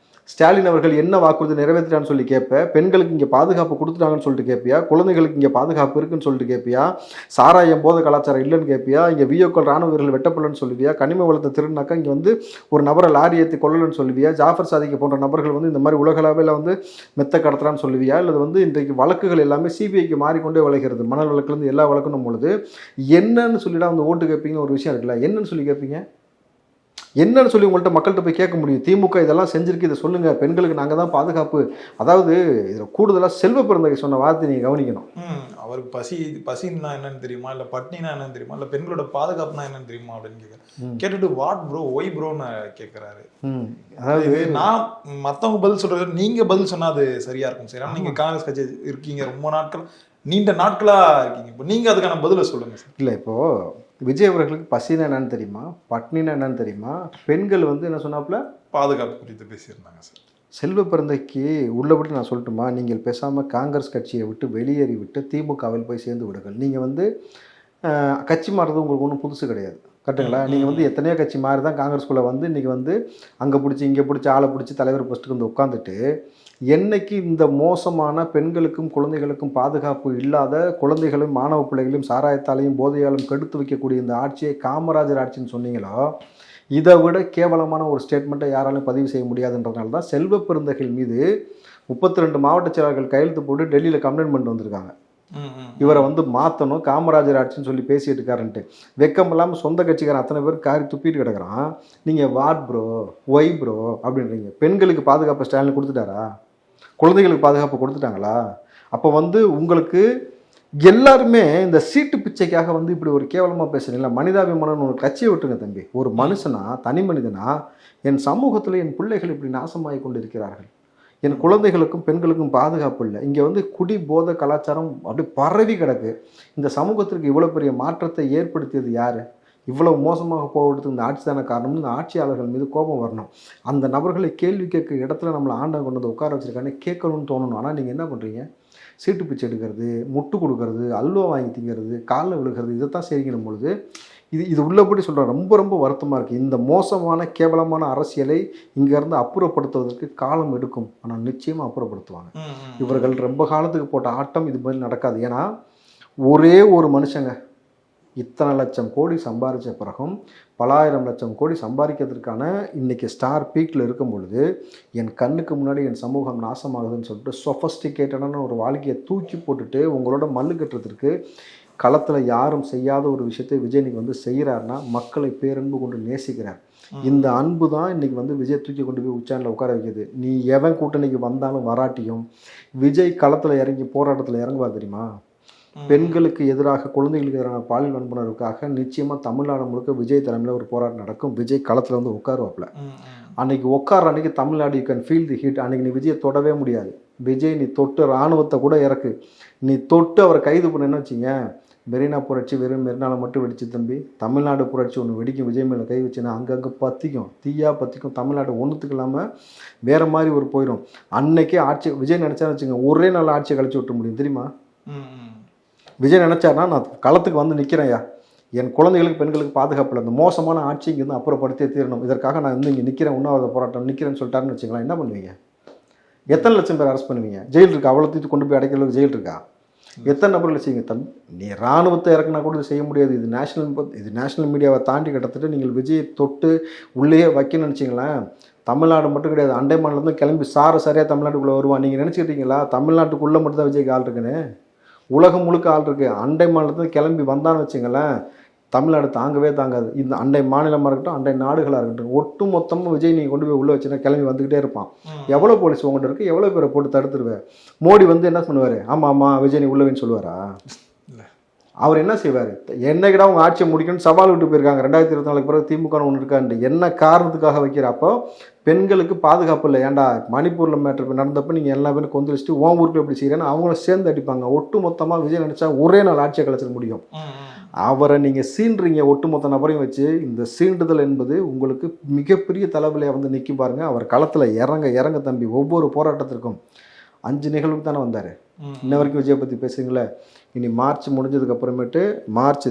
ஸ்டாலின் அவர்கள் என்ன வாக்குறுதி நிறைவேற்றினான்னு சொல்லி கேட்பேன். பெண்களுக்கு இங்கே பாதுகாப்பு கொடுத்துட்டாங்கன்னு சொல்லிட்டு கேட்பியா? குழந்தைகளுக்கு இங்கே பாதுகாப்பு இருக்குன்னு சொல்லிட்டு கேட்பியா? சாராயம் போத கலாச்சாரம் இல்லைன்னு கேட்பியா? இங்கே வியோக்கள் ராணுவ வீரர்கள் வெட்டப்படலன்னு சொல்லுவியா? கனிம வளத்தை திருநாக்கா இங்கே வந்து ஒரு நபரை லாரி ஏற்றி கொள்ளலன்னு சொல்லுவியா? ஜாஃபர் சாதிக்கு போன்ற நபர்கள் வந்து இந்த மாதிரி உலகளவில் வந்து மெத்த கடத்துறான்னு சொல்லுவியா? இல்லை வந்து இன்றைக்கு வழக்குகள் எல்லாமே சிபிஐக்கு மாறிக்கொண்டே விளைகிறது, மணல் வழக்குலேருந்து எல்லா வழக்குன்னும் பொழுது என்னன்னு சொல்லிடா வந்து ஓட்டு கேட்பீங்கன்னு ஒரு விஷயம் இருக்குல்ல, என்னன்னு சொல்லி கேட்பீங்க? என்னன்னு சொல்லி உங்கள்கிட்ட மக்கள்கிட்ட போய் கேட்க முடியும்? திமுக இதெல்லாம் செஞ்சிருக்கு, இதை சொல்லுங்கள், பெண்களுக்கு நாங்கள் தான் பாதுகாப்பு. அதாவது இதில் கூடுதலாக செல்வ பிறந்தகை சொன்ன வார்த்தை நீங்கள் கவனிக்கணும். அவருக்கு பசின்னா என்னன்னு தெரியுமா, இல்லை பட்னினா என்னன்னு தெரியுமா, இல்லை பெண்களோட பாதுகாப்புனா என்னன்னு தெரியுமா அப்படின்னு கேட்டுட்டு வாட் ப்ரோ ஒய் ப்ரோன்னு கேட்குறாரு. அதாவது நான் மற்றவங்க பதில் சொல்றது நீங்கள் பதில் சொன்னால் அது சரியா இருக்கும் சார். ஆனால் நீங்கள் காங்கிரஸ் கட்சி இருக்கீங்க, ரொம்ப நாட்கள் நீண்ட நாட்களாக இருக்கீங்க, இப்போ நீங்கள் அதுக்கான பதிலை சொல்லுங்கள் சார். இல்லை, இப்போது விஜய் அவர்களுக்கு பசினா என்னன்னு தெரியுமா, பட்னினா என்னன்னு தெரியுமா, பெண்கள் வந்து என்ன சொன்னாப்புல பாதுகாப்பு குறித்து பேசியிருந்தாங்க சார். செல்வ பிறந்தைக்கு உள்ளபடி நான் சொல்லட்டுமா, நீங்கள் பேசாமல் காங்கிரஸ் கட்சியை விட்டு வெளியேறி விட்டு திமுகவில் போய் சேர்ந்து விடுங்கள். நீங்கள் வந்து கட்சி மாறுறது உங்களுக்கு ஒன்றும் புதுசு கிடையாது, கரெக்டுங்களா? நீங்கள் வந்து எத்தனையோ கட்சி மாறி தான் காங்கிரஸ்குள்ளே வந்து இன்றைக்கி வந்து அங்கே பிடிச்சி இங்கே பிடிச்சி ஆளை பிடிச்சி தலைவர் போஸ்ட்டுக்கு வந்து உட்காந்துட்டு என்னைக்கு இந்த மோசமான பெண்களுக்கும் குழந்தைகளுக்கும் பாதுகாப்பு இல்லாத குழந்தைகளும் மாணவ பிள்ளைகளையும் சாராயத்தாலையும் போதையாலும் கெடுத்து வைக்கக்கூடிய இந்த ஆட்சியை காமராஜர் ஆட்சின்னு சொன்னீங்களோ, இதை விட கேவலமான ஒரு ஸ்டேட்மெண்ட்டை யாராலும் பதிவு செய்ய முடியாதுன்றதுனால தான் செல்வ பெருந்தகைகள் மீது 32 மாவட்ட செயலாளர்கள் கையெழுத்து போட்டு டெல்லியில் கம்ப்ளைண்ட் பண்ணிட்டு வந்திருக்காங்க. இவரை வந்து மாற்றணும், காமராஜர் ஆட்சின்னு சொல்லி பேசிட்டு இருக்காருன்ட்டு. வெக்கம் இல்லாமல் சொந்த கட்சிக்காரன் அத்தனை பேர் காரி துப்பிட்டு கிடக்குறான். நீங்கள் வாட் ப்ரோ ஒய் ப்ரோ அப்படின்றீங்க. பெண்களுக்கு பாதுகாப்பு ஸ்டாலின் கொடுத்துட்டாரா? குழந்தைகளுக்கு பாதுகாப்பு கொடுத்துட்டாங்களா? அப்போ வந்து உங்களுக்கு எல்லாருமே இந்த சீட்டு பிச்சைக்காக வந்து இப்படி ஒரு கேவலமாக பேசுறீங்களா? மனிதாபிமானம் ஒரு கட்சியை விட்டுருங்க தம்பி. ஒரு மனுஷனா, தனி மனிதனா, என் சமூகத்தில் என் பிள்ளைகள் இப்படி நாசமாகி கொண்டு இருக்கிறார்கள், என் குழந்தைகளுக்கும் பெண்களுக்கும் பாதுகாப்பு இல்லை, இங்கே வந்து குடி போத கலாச்சாரம் அப்படி பரவி கிடக்கு, இந்த சமூகத்திற்கு இவ்வளோ பெரிய மாற்றத்தை ஏற்படுத்தியது யார்? இவ்வளவு மோசமாக போகிறதுக்கு இந்த ஆட்சி தானே காரணம்னு இந்த ஆட்சியாளர்கள் மீது கோபம் வரணும். அந்த நபர்களை கேள்வி கேட்க இடத்துல நம்மளை ஆண்டவன் கொண்டு வந்து உட்கார வச்சிருக்கானே கேட்கணும்னு தோணணும். ஆனால் நீங்கள் என்ன பண்ணுறீங்க? சீட்டு பிச்சை எடுக்கிறது, முட்டு கொடுக்கறது, அல்வா வாங்கி திங்கிறது, காலில் விழுகிறது, இதைத்தான் செய்யணும் பொழுது இது உள்ளபடி சொல்கிறேன், ரொம்ப ரொம்ப வருத்தமாக இருக்குது. இந்த மோசமான கேவலமான அரசியலை இங்கேருந்து அப்புறப்படுத்துவதற்கு காலம் எடுக்கும், ஆனால் நிச்சயமாக அப்புறப்படுத்துவாங்க. இவர்கள் ரொம்ப காலத்துக்கு போட்ட ஆட்டம் இது மாதிரி நடக்காது. ஏன்னா ஒரே ஒரு மனுஷங்க இத்தனை லட்சம் கோடி சம்பாதிச்ச பிறகும் பலாயிரம் லட்சம் கோடி சம்பாதிக்கிறதுக்கான இன்றைக்கி ஸ்டார் பீக்கில் இருக்கும் பொழுது என் கண்ணுக்கு முன்னாடி என் சமூகம் நாசமாகுதுன்னு சொல்லிட்டு சொஃபஸ்டிகேட்டடான ஒரு வாழ்க்கையை தூக்கி போட்டுட்டு உங்களோட மல்லு கட்டுறதுக்கு களத்தில் யாரும் செய்யாத ஒரு விஷயத்தை விஜய் இன்னைக்கு வந்து செய்கிறாருன்னா மக்களை பேரன்பு கொண்டு நேசிக்கிறார். இந்த அன்பு தான் இன்னைக்கு வந்து விஜய் தூக்கி கொண்டு போய் உச்சாண்டில் உட்கார வைக்கிது. நீ எவன் கூட்டணிக்கு வந்தாலும் வராட்டியும் விஜய் களத்தில் இறங்கி போராட்டத்தில் இறங்குவார் தெரியுமா? பெண்களுக்கு எதிராக, குழந்தைகளுக்கு எதிரான பாலியல் வன்புணர்வுக்காக நிச்சயமாக தமிழ்நாடு முழுக்க விஜய் தலைமையில் ஒரு போராட்டம் நடக்கும். விஜய் களத்தில் வந்து உட்காருவாப்புல. அன்னைக்கு உட்கார அன்னைக்கு Tamil Nadu you can feel the heat. அன்னைக்கு நீ விஜயை தொடவே முடியாது. விஜய் நீ தொட்டு இராணுவத்தை கூட இறக்கு, நீ தொட்டு அவரை கைது பண்ணு வச்சிங்க, மெரினா புரட்சி வெறும் மெரினால மட்டும் வெடிச்சு தம்பி, தமிழ்நாடு புரட்சி ஒன்று வெடிக்கும். விஜய் மேலே கை வச்சுன்னா அங்கங்கே பற்றிக்கும், தீயா பற்றிக்கும். தமிழ்நாடு ஒன்றுத்துக்கு இல்லாமல் வேறு மாதிரி ஒரு போயிடும். அன்னைக்கே ஆட்சி விஜய் நினச்சான்னு வச்சுங்க, ஒரே நாள் ஆட்சியை கழிச்சு விட்ட முடியும் தெரியுமா? விஜய் நினச்சாருன்னா நான் களத்துக்கு வந்து நிற்கிறேன்யா, என் குழந்தைகளுக்கு பெண்களுக்கு பாதுகாப்பில் இந்த மோசமான ஆட்சி இங்கேருந்து அப்புறப்படுத்தே தீரணும், இதற்காக நான் வந்து இங்கே நிற்கிறேன், உண்ணாவிரத போராட்டம் நிற்கிறேன்னு சொல்லிட்டாருன்னு வச்சுக்கலாம், என்ன பண்ணுவீங்க? எத்தனை லட்சம் பேர் அரெஸ்ட் பண்ணுவீங்க? ஜெயில் இருக்கா? அவ்வளோ தூக்கி கொண்டு போய் அடைக்கிறதுக்கு ஜெயில் இருக்கா? எத்தனை நபர்கள் செய்யுங்க? நீ இராணுவத்தை இறக்குனா கூட செய்ய முடியாது. இது நேஷனல் மீடியாவை தாண்டி கிட்டத்தட்ட நீங்கள் விஜயை தொட்டு உள்ளே வைக்கணும்னு நினச்சிங்களேன். தமிழ்நாடு மட்டும் கிடையாது, அண்டை மாநிலத்தும் கிளம்பி சரியாக தமிழ்நாட்டுக்குள்ளே வருவான். நீங்கள் நினச்சிக்கிட்டீங்களா தமிழ்நாட்டுக்குள்ளே மட்டும் தான் விஜய்க்கு ஆள் இருக்குன்னு? உலகம் முழுக்க ஆள் இருக்குது. அண்டை மாநிலத்தில் கிளம்பி வந்தான்னு வச்சுங்களேன், தமிழ்நாடு தாங்கவே தாங்காது. இந்த அண்டை மாநிலமாக இருக்கட்டும், அண்டை நாடுகளாக இருக்கட்டும், ஒட்டு மொத்தமாக விஜய் நீங்கள் கொண்டு போய் உள்ளே வச்சுன்னா கிளம்பி வந்துக்கிட்டே இருப்பான். எவ்வளோ போலீஸ் உங்கள்கிட்ட இருக்குது, எவ்வளோ பேரை போட்டு தடுத்துருவேன். மோடி வந்து என்ன பண்ணுவார்? ஆமாம் விஜய் நீ உள்ளவேன்னு சொல்லுவாரா? அவர் என்ன செய்வார்? என்னைக்கிட அவங்க ஆட்சியை முடிக்கணும்னு சவால் விட்டு போயிருக்காங்க. 2024 பிறகு திமுக ஒன்று இருக்காண்டு என்ன காரணத்துக்காக வைக்கிறப்போ பெண்களுக்கு பாதுகாப்பு இல்லை. ஏன்டா மணிப்பூரில் மேட்ரு நடந்தப்போ நீங்கள் எல்லா பேரும் கொந்தளிச்சுட்டு ஓம் ஊருக்கு எப்படி செய்கிறேன்னு அவங்கள சேர்ந்து அடிப்பாங்க. ஒட்டு மொத்தமாக விஜய் நினச்சா ஒரே நாள் ஆட்சியை கலைச்சிட முடியும். அவரை நீங்கள் சீன்றீங்க ஒட்டுமொத்த நபரையும் வச்சு. இந்த சீண்டுதல் என்பது உங்களுக்கு மிகப்பெரிய தலைவலியாக வந்து நிற்கும் பாருங்க. அவர் களத்தில் இறங்க தம்பி. ஒவ்வொரு போராட்டத்திற்கும் 5 நிகழ்வுக்கு தானே வந்தார். இன்ன வரைக்கும் விஜயை பற்றி பேசுறீங்களே. இனி மார்ச் முடிஞ்சதுக்கு அப்புறமேட்டு மார்ச்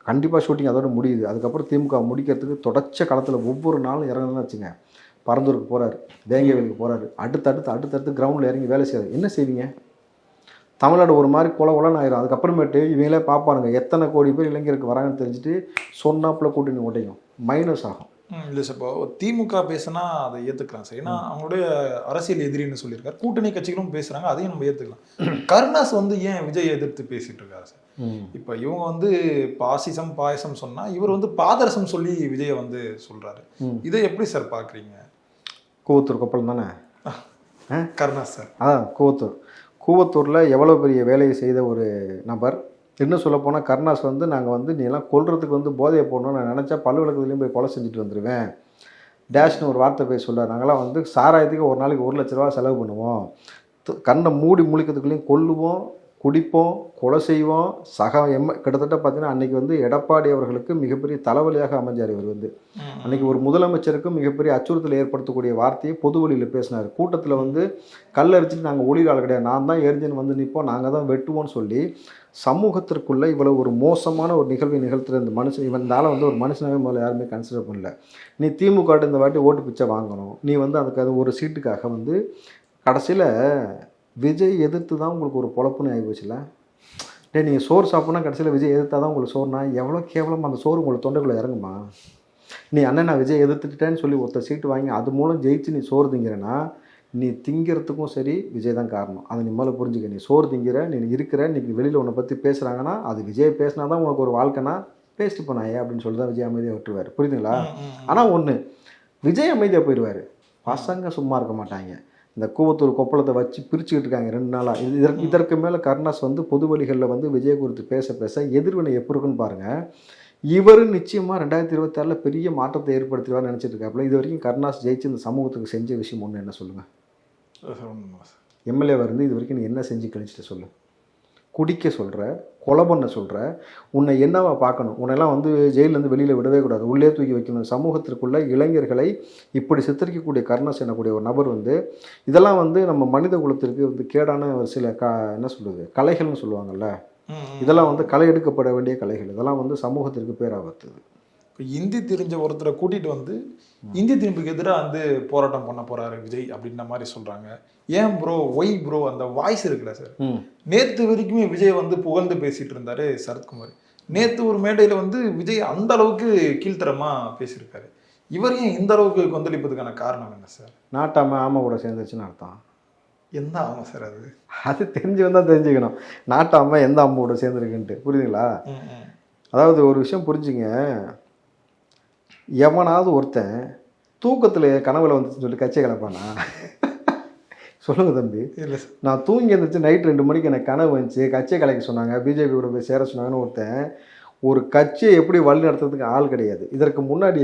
கண்டிப்பாக ஷூட்டிங் அதோட முடியுது. அதுக்கப்புறம் திமுக முடிக்கிறதுக்கு தொடச்ச களத்தில் ஒவ்வொரு நாளும் இறங்கணும்னு வச்சுங்க. பரந்தூருக்கு போகிறாரு, வேங்கவேலுக்கு போகிறாரு, அடுத்தடுத்து கிரவுண்டில் இறங்கி வேலை செய்யாது. என்ன செய்வீங்க? தமிழ்நாடு ஒரு மாதிரி கொலன்னு ஆயிரும். அதுக்கப்புறமேட்டு இவங்களே பார்ப்பானுங்க எத்தனை கோடி பேர் இளைஞருக்கு வராங்கன்னு தெரிஞ்சுட்டு சொன்னாப்பில் கூட்டணி உடையும், மைனஸ் ஆகும். இல்லை சார், இப்போ திமுக பேசுனா அதை ஏற்றுக்கலாம் சார், ஏன்னா அவங்களுடைய அரசியல் எதிரின்னு சொல்லியிருக்காரு. கூட்டணி கட்சிகளும் பேசுகிறாங்க, அதையும் நம்ம ஏற்றுக்கலாம். கருணாஸ் வந்து ஏன் விஜய் எதிர்த்து பேசிட்டு இருக்காரு சார்? இப்போ இவங்க வந்து பாசிசம் பாயசம் சொன்னா இவர் வந்து பாதரசம் சொல்லி விஜயை வந்து சொல்றாரு. இதை எப்படி சார் பார்க்குறீங்க? கூவத்தூர் கொப்பளம் தானே கருணாஸ் சார்? அதான் கூவத்தூரில் எவ்வளோ பெரிய வேலையை செய்த ஒரு நபர். இன்னும் சொல்லப்போனால் கருணாஸ் வந்து நாங்கள் வந்து நீ எல்லாம் கொல்றதுக்கு வந்து போதையை போடணும்னு நான் நினச்சா பல்லுலகத்துலேயும் போய் கொலை செஞ்சுட்டு வந்துடுவேன் டேஷ்னு ஒரு வார்த்தை போய் சொல்கிறார். நாங்களாம் வந்து சாராயத்துக்கு ஒரு நாளைக்கு 1 லட்ச ரூபா செலவு பண்ணுவோம், கண்ணை மூடி முழிக்கிறதுக்குள்ளேயும் கொல்லுவோம், குடிப்போம், கொலை செய்வோம். கிட்டத்தட்ட பார்த்தீங்கன்னா அன்றைக்கி வந்து எடப்பாடி அவர்களுக்கு மிகப்பெரிய தலைவலியாக அமைஞ்சார். இவர் வந்து அன்றைக்கி ஒரு முதலமைச்சருக்கும் மிகப்பெரிய அச்சுறுத்தலை ஏற்படுத்தக்கூடிய வார்த்தையை பொது வழியில் பேசினார். கூட்டத்தில் வந்து கல்லரிச்சிட்டு நாங்கள் ஒளிகால் கிடையாது, நான் தான் எரிஞ்சுன்னு வந்து நிற்போம், நாங்கள் தான் வெட்டுவோம்னு சொல்லி சமூகத்திற்குள்ளே இவ்வளோ ஒரு மோசமான ஒரு நிகழ்வை நிகழ்த்துகிற இந்த மனுஷன். இவனால வந்து ஒரு மனுஷனாவே முதல்ல யாருமே கன்சிடர் பண்ணல. நீ திமுக இந்த வாட்டி ஓட்டு பிச்சை வாங்கணும், நீ வந்து அதுக்கு அது ஒரு சீட்டுக்காக வந்து கடைசியில் விஜய் எதிர்த்து தான் உங்களுக்கு ஒரு பொழப்புன்னு ஆகிப்போச்சுல. நீங்கள் சோறு சாப்பிட்னா கடைசியில் விஜய் எதிர்த்தா தான் உங்களுக்கு சோறுனா எவ்வளோ கேவலம். அந்த சோறு உங்களுக்கு தொண்டைக்குள்ளே இறங்குமா? நீ அண்ணன் நான் விஜய் எதிர்த்துட்டேன்னு சொல்லி ஒருத்தர் சீட்டு வாங்கி அது மூலம் ஜெயிச்சு நீ சோறு திங்கிறேன்னா நீ திங்கிறதுக்கும் சரி விஜய் தான் காரணம். அதை நீ மேலே புரிஞ்சுக்க. நீ சோறு திங்கிற, நீ இருக்கிற, இன்றைக்கி வெளியில் உன்னை பற்றி பேசுகிறாங்கன்னா அது விஜய் பேசினா தான் உனக்கு ஒரு வாழ்க்கைனா பேசிட்டு போனாயே அப்படின்னு சொல்லி தான் விஜய் அமைதியாக விட்டுருவார். புரியுதுங்களா? ஆனால் ஒன்று, விஜய் அமைதியாக போயிடுவார், பசங்க சும்மா இருக்க மாட்டாங்க. இந்த கூவத்தூர் கொப்பளத்தை வச்சு பிரிச்சுக்கிட்டு இருக்காங்க 2 நாளாக. இதற்கு மேலே கருணாஸ் வந்து பொது வழிகளில் வந்து விஜய் குறித்து பேச எதிர்வினை எப்படி இருக்குன்னு பாருங்கள். இவர் நிச்சயமாக 2026 பெரிய மாற்றத்தை ஏற்படுத்திடுவார்னு நினச்சிட்டு இருக்காப்புல. இது வரைக்கும் கருணாஸ் ஜெயிச்சு இந்த சமூகத்துக்கு செஞ்ச விஷயம் ஒன்று என்ன சொல்லுங்கள்? எம்எல்ஏவாக இருந்து இது வரைக்கும் நீ என்ன செஞ்சு கழிச்சிட்டு சொல்லு? குடிக்க சொல்கிற, கொலை பண்ண சொல்கிற, உன்னை என்னவா பார்க்கணும்? உன்னெல்லாம் வந்து ஜெயிலேருந்து வெளியில் விடவே கூடாது, உள்ளே தூக்கி வைக்கணும். சமூகத்திற்குள்ள இளைஞர்களை இப்படி சித்தரிக்கக்கூடிய கருணாஸ் என்னக்கூடிய ஒரு நபர் வந்து இதெல்லாம் வந்து நம்ம மனித குலத்திற்கு வந்து கேடான ஒரு சில என்ன சொல்கிறது கலைகள்னு சொல்லுவாங்கள்ல, இதெல்லாம் வந்து களை எடுக்கப்பட வேண்டிய கலைகள். இதெல்லாம் வந்து சமூகத்திற்கு பேராபத்துது. இப்போ இந்தி தெரிஞ்ச ஒருத்தரை கூட்டிகிட்டு வந்து இந்தி திணிப்புக்கு எதிராக வந்து போராட்டம் பண்ண போகிறாரு விஜய் அப்படின்ற மாதிரி சொல்கிறாங்க. ஏன் ப்ரோ, ஒய் ப்ரோ, அந்த வாய்ஸ் இருக்குல்ல சார். நேற்று வரைக்குமே விஜய் வந்து புகழ்ந்து பேசிகிட்டு இருந்தார் சரத்குமார். நேற்று ஒரு மேடையில் வந்து விஜய் அந்த அளவுக்கு கீழ்த்தரமாக பேசியிருக்காரு. இவர் ஏன் இந்த அளவுக்கு கொந்தளிப்பதுக்கான காரணம் என்ன சார்? நாட்டாமல் ஆமை கூட சேர்ந்துச்சுன்னு அர்த்தம். என்ன ஆகும் சார் அது? அது தெரிஞ்சவன் தான் தெரிஞ்சுக்கணும் நாட்டாம எந்த அம்மாவோட சேர்ந்துருக்குன்ட்டு. புரியுதுங்களா? அதாவது ஒரு விஷயம் புரிஞ்சுங்க, எவனாவது ஒருத்தன் தூக்கத்தில் கனவுல வந்துச்சுன்னு சொல்லி கட்சியை கிளப்பானா? சொல்லுங்க தம்பி. இல்லை சார். நான் தூங்கி இருந்துச்சு நைட் 2 மணிக்கு எனக்கு கனவு வந்துச்சு, கட்சியை கலைக்க சொன்னாங்க, பிஜேபி கூட போய் சேர சொன்னாங்கன்னு ஒருத்தன் ஒரு கட்சியை எப்படி வழி நடத்துறதுக்கு ஆள் கிடையாது. இதற்கு முன்னாடி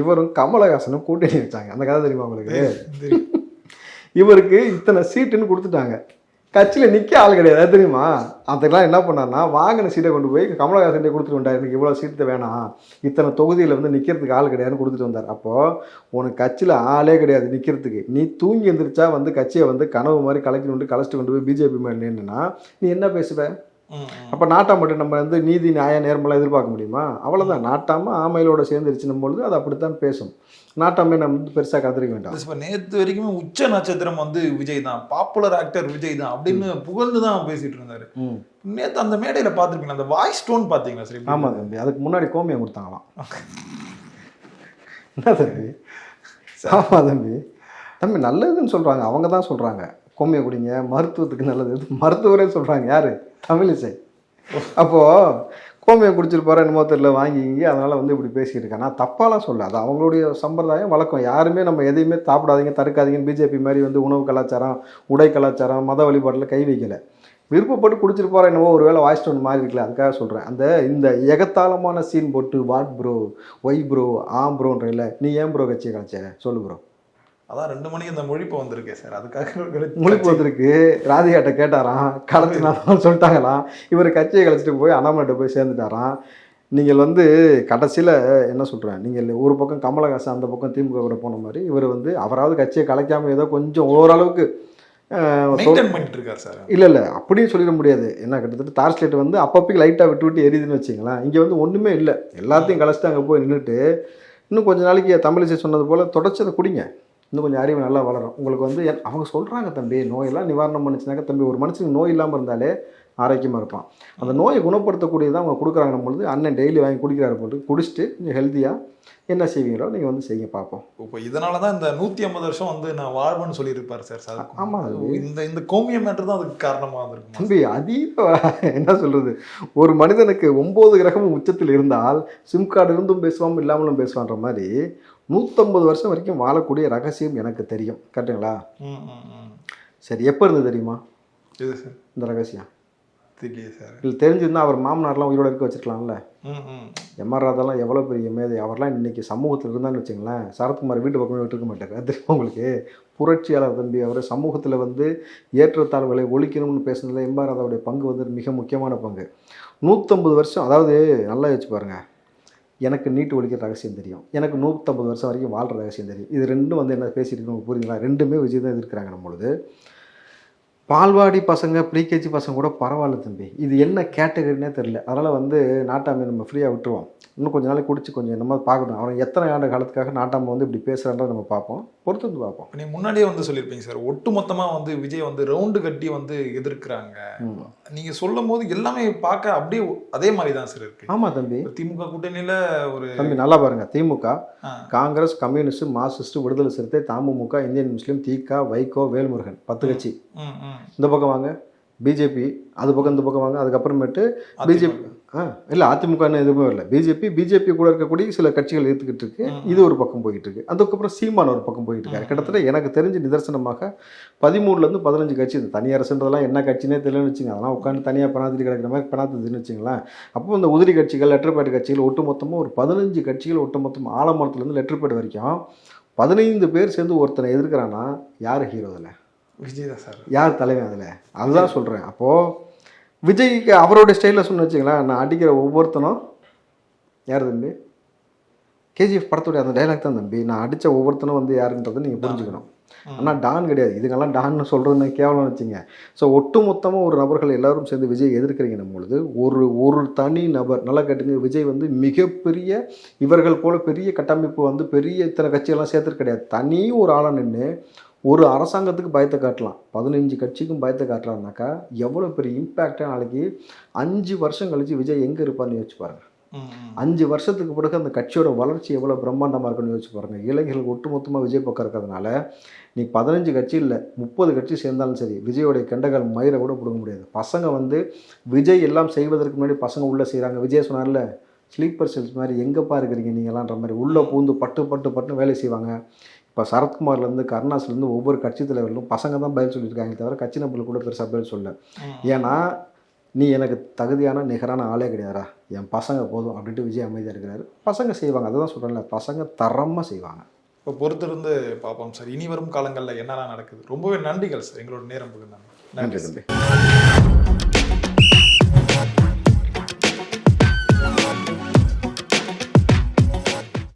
இவரும் கமலஹாசனும் கூட்டணி வச்சாங்க. அந்த கதை தெரியுமா உங்களுக்கு? இவருக்கு இத்தனை சீட்டுன்னு கொடுத்துட்டாங்க, கட்சியில் நிற்க ஆள் கிடையாது. அது தெரியுமா? அதெல்லாம் என்ன பண்ணார்னா, வாங்கின சீட்டை கொண்டு போய் கமலஹாசன் கொடுத்துட்டு வந்தார். எனக்கு இவ்வளோ சீட்டு வேணாம், இத்தனை தொகுதியில் வந்து நிற்கிறதுக்கு ஆள் கிடையாதுன்னு கொடுத்துட்டு வந்தார். அப்போது உனக்கு கட்சியில் ஆளே கிடையாது நிற்கிறதுக்கு, நீ தூங்கி எழுந்திரிச்சா வந்து கட்சியை வந்து கனவு மாதிரி கலைக்கணுன்ட்டு கலைச்சிட்டு கொண்டு போய் பிஜேபி மேலே நின்றுனா நீ என்ன பேசுவ? அப்போ நாட்டாம மட்டும் நம்ம வந்து நீதி நியாய நேர்மலாம் எதிர்பார்க்க முடியுமா? அவ்வளோதான். நாட்டாம ஆமையிலோட சேர்ந்துருச்சுன்னும் பொழுது அது அப்படித்தான் பேசும். நாட்டாமே நம்ம வந்து பெருசாக கத்திரிக்க வேண்டாம். இப்போ நேற்று வரைக்குமே உச்ச நட்சத்திரம் வந்து விஜய் தான், பாப்புலர் ஆக்டர் விஜய் தான் அப்படின்னு புகழ்ந்து தான் பேசிட்டு இருந்தாரு. நேற்று அந்த மேடையில் பார்த்துருப்பீங்க, அந்த வாய்ஸ் டோன் பார்த்தீங்களா? சரி. ஆமாம் தம்பி, அதுக்கு முன்னாடி கோமியம் கொடுத்தாங்களாம். என்ன தம்பி? ஆமாம் தம்பி, தம்பி நல்லதுன்னு சொல்கிறாங்க, அவங்க தான் சொல்கிறாங்க கோமியம் குடிங்க மருத்துவத்துக்கு நல்லது, மருத்துவரே சொல்கிறாங்க. யார்? தமிழிசை. அப்போது கோமியம் குடிச்சிருப்பாரோ என்னமோ தெரியல வாங்கிங்க, அதனால் வந்து இப்படி பேசிகிட்டு இருக்கேன். நான் தப்பாலாம் சொல்ல, அது அவங்களுடைய சம்பிரதாயம் வழக்கம். யாருமே நம்ம எதையுமே சாப்பிடாதீங்க தடுக்காதீங்கன்னு பிஜேபி மாதிரி வந்து உணவு கலாச்சாரம் உடை கலாச்சாரம் மத வழிபாட்டில் கை வைக்கலை. விருப்பப்பட்டு குடிச்சிருப்பாரோ என்னவோ ஒரு வேளை வாய்ஸ் டோன் மாதிரி இருக்கல, அதுக்காக சொல்கிறேன். இந்த எகத்தாளமான சீன் போட்டு வாட் ப்ரோ ஒய் ப்ரோ ப்ரோன்ற இல்லை, நீ ஏன் ப்ரோ கட்சியை கலைச்ச சொல்லு ப்ரோ. அதான் 2 மணிக்கு இந்த மொழிப்பு வந்திருக்கேன் சார், அதுக்காக மொழிப்பு வந்திருக்கு. ராதிகாட்ட கேட்டாராம், கலைச்சினாலும் சொல்லிட்டாங்களாம். இவர் கட்சியை கலைச்சிட்டு போய் அண்ணாமலைட்ட போய் சேர்ந்துட்டாராம். நீங்கள் வந்து கடைசியில் என்ன சொல்கிறேன், நீங்கள் ஒரு பக்கம் கமலஹாசன் அந்த பக்கம் திமுக கூட போன மாதிரி இவர் வந்து அவராவது கட்சியை கலைக்காமல் ஏதோ கொஞ்சம் ஓரளவுக்கு இல்லை அப்படியும் சொல்லிட முடியாது. என்ன கிட்டத்தட்ட டார்ச் லைட் வந்து அப்பப்போ லைட்டாக விட்டு விட்டு எரியுதுன்னு வச்சிங்களேன். இங்கே வந்து ஒன்றுமே இல்லை, எல்லாத்தையும் கலைச்சிட்டு அங்கே போய் நின்றுட்டு இன்னும் கொஞ்சம் நாளைக்கு தமிழிசை சொன்னது போல் தொடச்சதை குடிங்க, இன்னும் கொஞ்சம் அறிவு நல்லா வளரும் உங்களுக்கு. வந்து அவங்க சொல்கிறாங்க தம்பி, நோயெல்லாம் நிவாரணம் பண்ணிச்சுனாக்கா தம்பி, ஒரு மனுஷனுக்கு நோய் இல்லாமல் இருந்தாலே ஆரோக்கியமாக இருப்பான். அந்த நோயை குணப்படுத்தக்கூடியதான் அவங்க கொடுக்குறாங்க பொழுது அண்ணன் டெய்லி வாங்கி குடிக்கிறாரு பொழுது குடிச்சிட்டு கொஞ்சம் ஹெல்த்தியாக என்ன செய்வீங்களோ நீங்கள் வந்து செய்ய பார்ப்போம். இப்போ இதனால தான் இந்த 150 வருஷம் வந்து நான் வாழ்வேன்னு சொல்லியிருப்பார் சார். ஆமாம், இந்த கோமியம் மேட்டர் தான் அதுக்கு காரணமாக இருந்திருக்கு தம்பி. என்ன சொல்கிறது, ஒரு மனிதனுக்கு 9 கிரகமும் உச்சத்தில் இருந்தால் சிம் கார்டு இருந்தும் பேசுவான் இல்லாமலும் பேசுவான்ற மாதிரி 150 வருஷம் வரைக்கும் வாழக்கூடிய ரகசியம் எனக்கு தெரியும். கரெக்டுங்களா? சரி, எப்போ இருந்து தெரியுமா இந்த ரகசியம்? தெரியல சார். இல்லை தெரிஞ்சிருந்தால் அவர் மாமனார்லாம் உயிரோடு இருக்க வச்சுருக்கலாம்ல. எம்ஆர் ராதாலாம் எவ்வளோ பெரிய மேதை, அவர்லாம் இன்றைக்கி சமூகத்தில் இருந்தான்னு வச்சுங்களேன், சரத்குமார் வீட்டு பக்கமே விட்டுருக்க மாட்டார். அது உங்களுக்கு புரட்சியாளர் தம்பி. அவர் சமூகத்தில் வந்து ஏற்றத்தாழ்வுகளை ஒழிக்கணும்னு பேசுனதில் எம்ஆர் ராதாவுடைய பங்கு வந்து மிக முக்கியமான பங்கு. 150 வருஷம், அதாவது நல்லா யோசிச்சு பாருங்கள், எனக்கு நீட்டு ஒழிக்கிற ரகசியம் தெரியும், எனக்கு 150 வருஷம் வரைக்கும் வாழ்கிற ரகசியம் தெரியும். இது ரெண்டும் வந்து என்ன பேசிட்டு இருக்கணும் புரியுங்களா? ரெண்டுமே விஜய் தான் எதிர்க்கிறாங்க நம்மளுது. பால்வாடி பசங்க ப்ரீகேஜி பசங்க கூட பரவாயில்ல தம்பி, இது என்ன கேட்டகரினே தெரில. அதனால் வந்து நாட்டாமை நம்ம ஃப்ரீயாக விட்டுருவோம். இன்னும் கொஞ்சம் நாளைக்கு குடிச்சு கொஞ்சம் என்னமோ பார்க்கணும், அவன் எத்தனை ஆண்டு காலத்துக்காக நாட்டாமை வந்து இப்படி பேசுகிறான்றதை நம்ம பார்ப்போம், பொறுத்து வந்து பார்ப்போம். நீ முன்னாடியே வந்து சொல்லியிருப்பீங்க சார், ஒட்டு மொத்தமாக வந்து விஜய் வந்து ரவுண்டு கட்டி வந்து எதிர்க்கிறாங்க. நீங்கள் சொல்லும் போது எல்லாமே பார்க்க அப்படியே அதே மாதிரி தான் சார் இருக்கு. ஆமாம் தம்பி, திமுக கூட்டணியில் ஒரு தம்பி நல்லா பாருங்க, திமுக, காங்கிரஸ், கம்யூனிஸ்ட், மார்க்சிஸ்ட், விடுதலை சிறுத்தை, தமுமுக, இந்தியன் முஸ்லீம், திக, வைகோ, வேல்முருகன், 10 கட்சி. இந்த பக்கம் வாங்க பிஜேபி, அது பக்கம் இந்த பக்கம் வாங்க. அதுக்கப்புறமேட்டு பிஜேபி இல்லை அதிமுகன்னு எதுவுமே வரல. பிஜேபி கூட இருக்கக்கூடிய சில கட்சிகள் எடுத்துக்கிட்டு இருக்கு. இது ஒரு பக்கம் போயிட்டு இருக்கு. அதுக்கப்புறம் சீமான் ஒரு பக்கம் போயிட்டு இருக்காரு. கிட்டத்தட்ட எனக்கு தெரிஞ்ச நிதர்சனமாக 13லேருந்து 15 கட்சி. இந்த தனி அரசுன்றதெல்லாம் என்ன கட்சினே தெரியலன்னு வச்சுங்க, அதெல்லாம் உட்காந்து தனியாக பணாத்திட்டு கிடைக்கிற மாதிரி பணாத்துதுன்னு வச்சுங்களேன். அப்போ இந்த உதிரி கட்சிகள், லெட்டர்பேட் கட்சிகள் ஒட்டுமொத்தமாக ஒரு 15 கட்சிகள் ஒட்டுமொத்தமாக ஆலமரத்துலேருந்து லெட்டர்பேட் வரைக்கும் 15 பேர் சேர்ந்து ஒருத்தனை எதிர்க்கிறான்னா யார் ஹீரோ? அதில் விஜய் தான் சார். யார் தலைவன் அதில்? அதுதான் சொல்கிறேன். அப்போது விஜய்க்கு அவரோட ஸ்டைலில் சொன்ன வச்சுங்களேன், நான் அடிக்கிற ஒவ்வொருத்தனும் யார் தம்பி? கேஜிஎஃப் படத்துடைய அந்த டைலாக் தான் தம்பி. நான் அடித்த ஒவ்வொருத்தனும் வந்து யாருன்றதை நீங்கள் புரிஞ்சுக்கணும். ஆனால் டான் கிடையாது, இதுங்கெல்லாம் டான்னு சொல்கிறதுன்னு கேவலம் வச்சுங்க. ஸோ ஒட்டு மொத்தமாக ஒரு நபர்கள் எல்லாரும் சேர்ந்து விஜய் எதிர்க்கிறீங்கன்னும் பொழுது ஒரு தனி நபர், நல்லா கேட்டுங்க, விஜய் வந்து மிகப்பெரிய இவர்கள் போல பெரிய கட்டமைப்பு வந்து பெரிய இத்தனை கட்சியெல்லாம் சேர்த்துட்டு கிடையாது. தனி ஒரு ஆளாக நின்று ஒரு அரசாங்கத்துக்கு பயத்தை காட்டலாம், 15 கட்சிக்கும் பயத்தை காட்டலாம்னாக்கா எவ்வளோ பெரிய இம்பேக்டாக நாளைக்கு 5 வருஷம் கழிச்சு விஜய் எங்கே இருப்பார்னு யோசிச்சு பாருங்கள். 5 வருஷத்துக்கு பிறகு அந்த கட்சியோட வளர்ச்சி எவ்வளோ பிரம்மாண்டமாக இருக்குன்னு யோசிச்சு பாருங்கள். இளைஞர்கள் ஒட்டுமொத்தமாக விஜய் பக்கம் இருக்கிறதுனால நீ 15 கட்சி இல்லை 30 கட்சி சேர்ந்தாலும் சரி விஜயோடைய கெண்டகால் மயிரை கூட பிடுங்க முடியாது. பசங்க வந்து விஜய் எல்லாம் செய்வதற்கு முன்னாடி பசங்க உள்ளே செய்கிறாங்க. விஜய் சொன்னார்ல, ஸ்லீப்பர் செல்ஸ் மாதிரி எங்கேப்பா இருக்கிறீங்க நீங்களான்ற மாதிரி உள்ளே பூந்து பட்டு வேலை செய்வாங்க. இப்போ சரத்குமார்லேருந்து கருணாஸ்லேருந்து ஒவ்வொரு கட்சி தலைவர்களும் பசங்க தான் பதில் சொல்லியிருக்காங்க தவிர கட்சி நம்பர்கள் கூட பெருசாக பதில் சொல்ல. ஏன்னா நீ எனக்கு தகுதியான நிகரான ஆளே கிடையாதா, என் பசங்க போதும் அப்படின்ட்டு விஜய் அமைதியாக இருக்கிறாரு. பசங்க செய்வாங்க, அதுதான் சொல்கிறேன்ல, பசங்க தரமாக செய்வாங்க. இப்போ பொறுத்திருந்து பார்ப்போம் சார். இனி வரும் காலங்களில் என்னெல்லாம் நடக்குது. ரொம்பவே நன்றிகள் சார், எங்களோட நேரம் பகிர்ந்தாங்க. நன்றி தம்பி.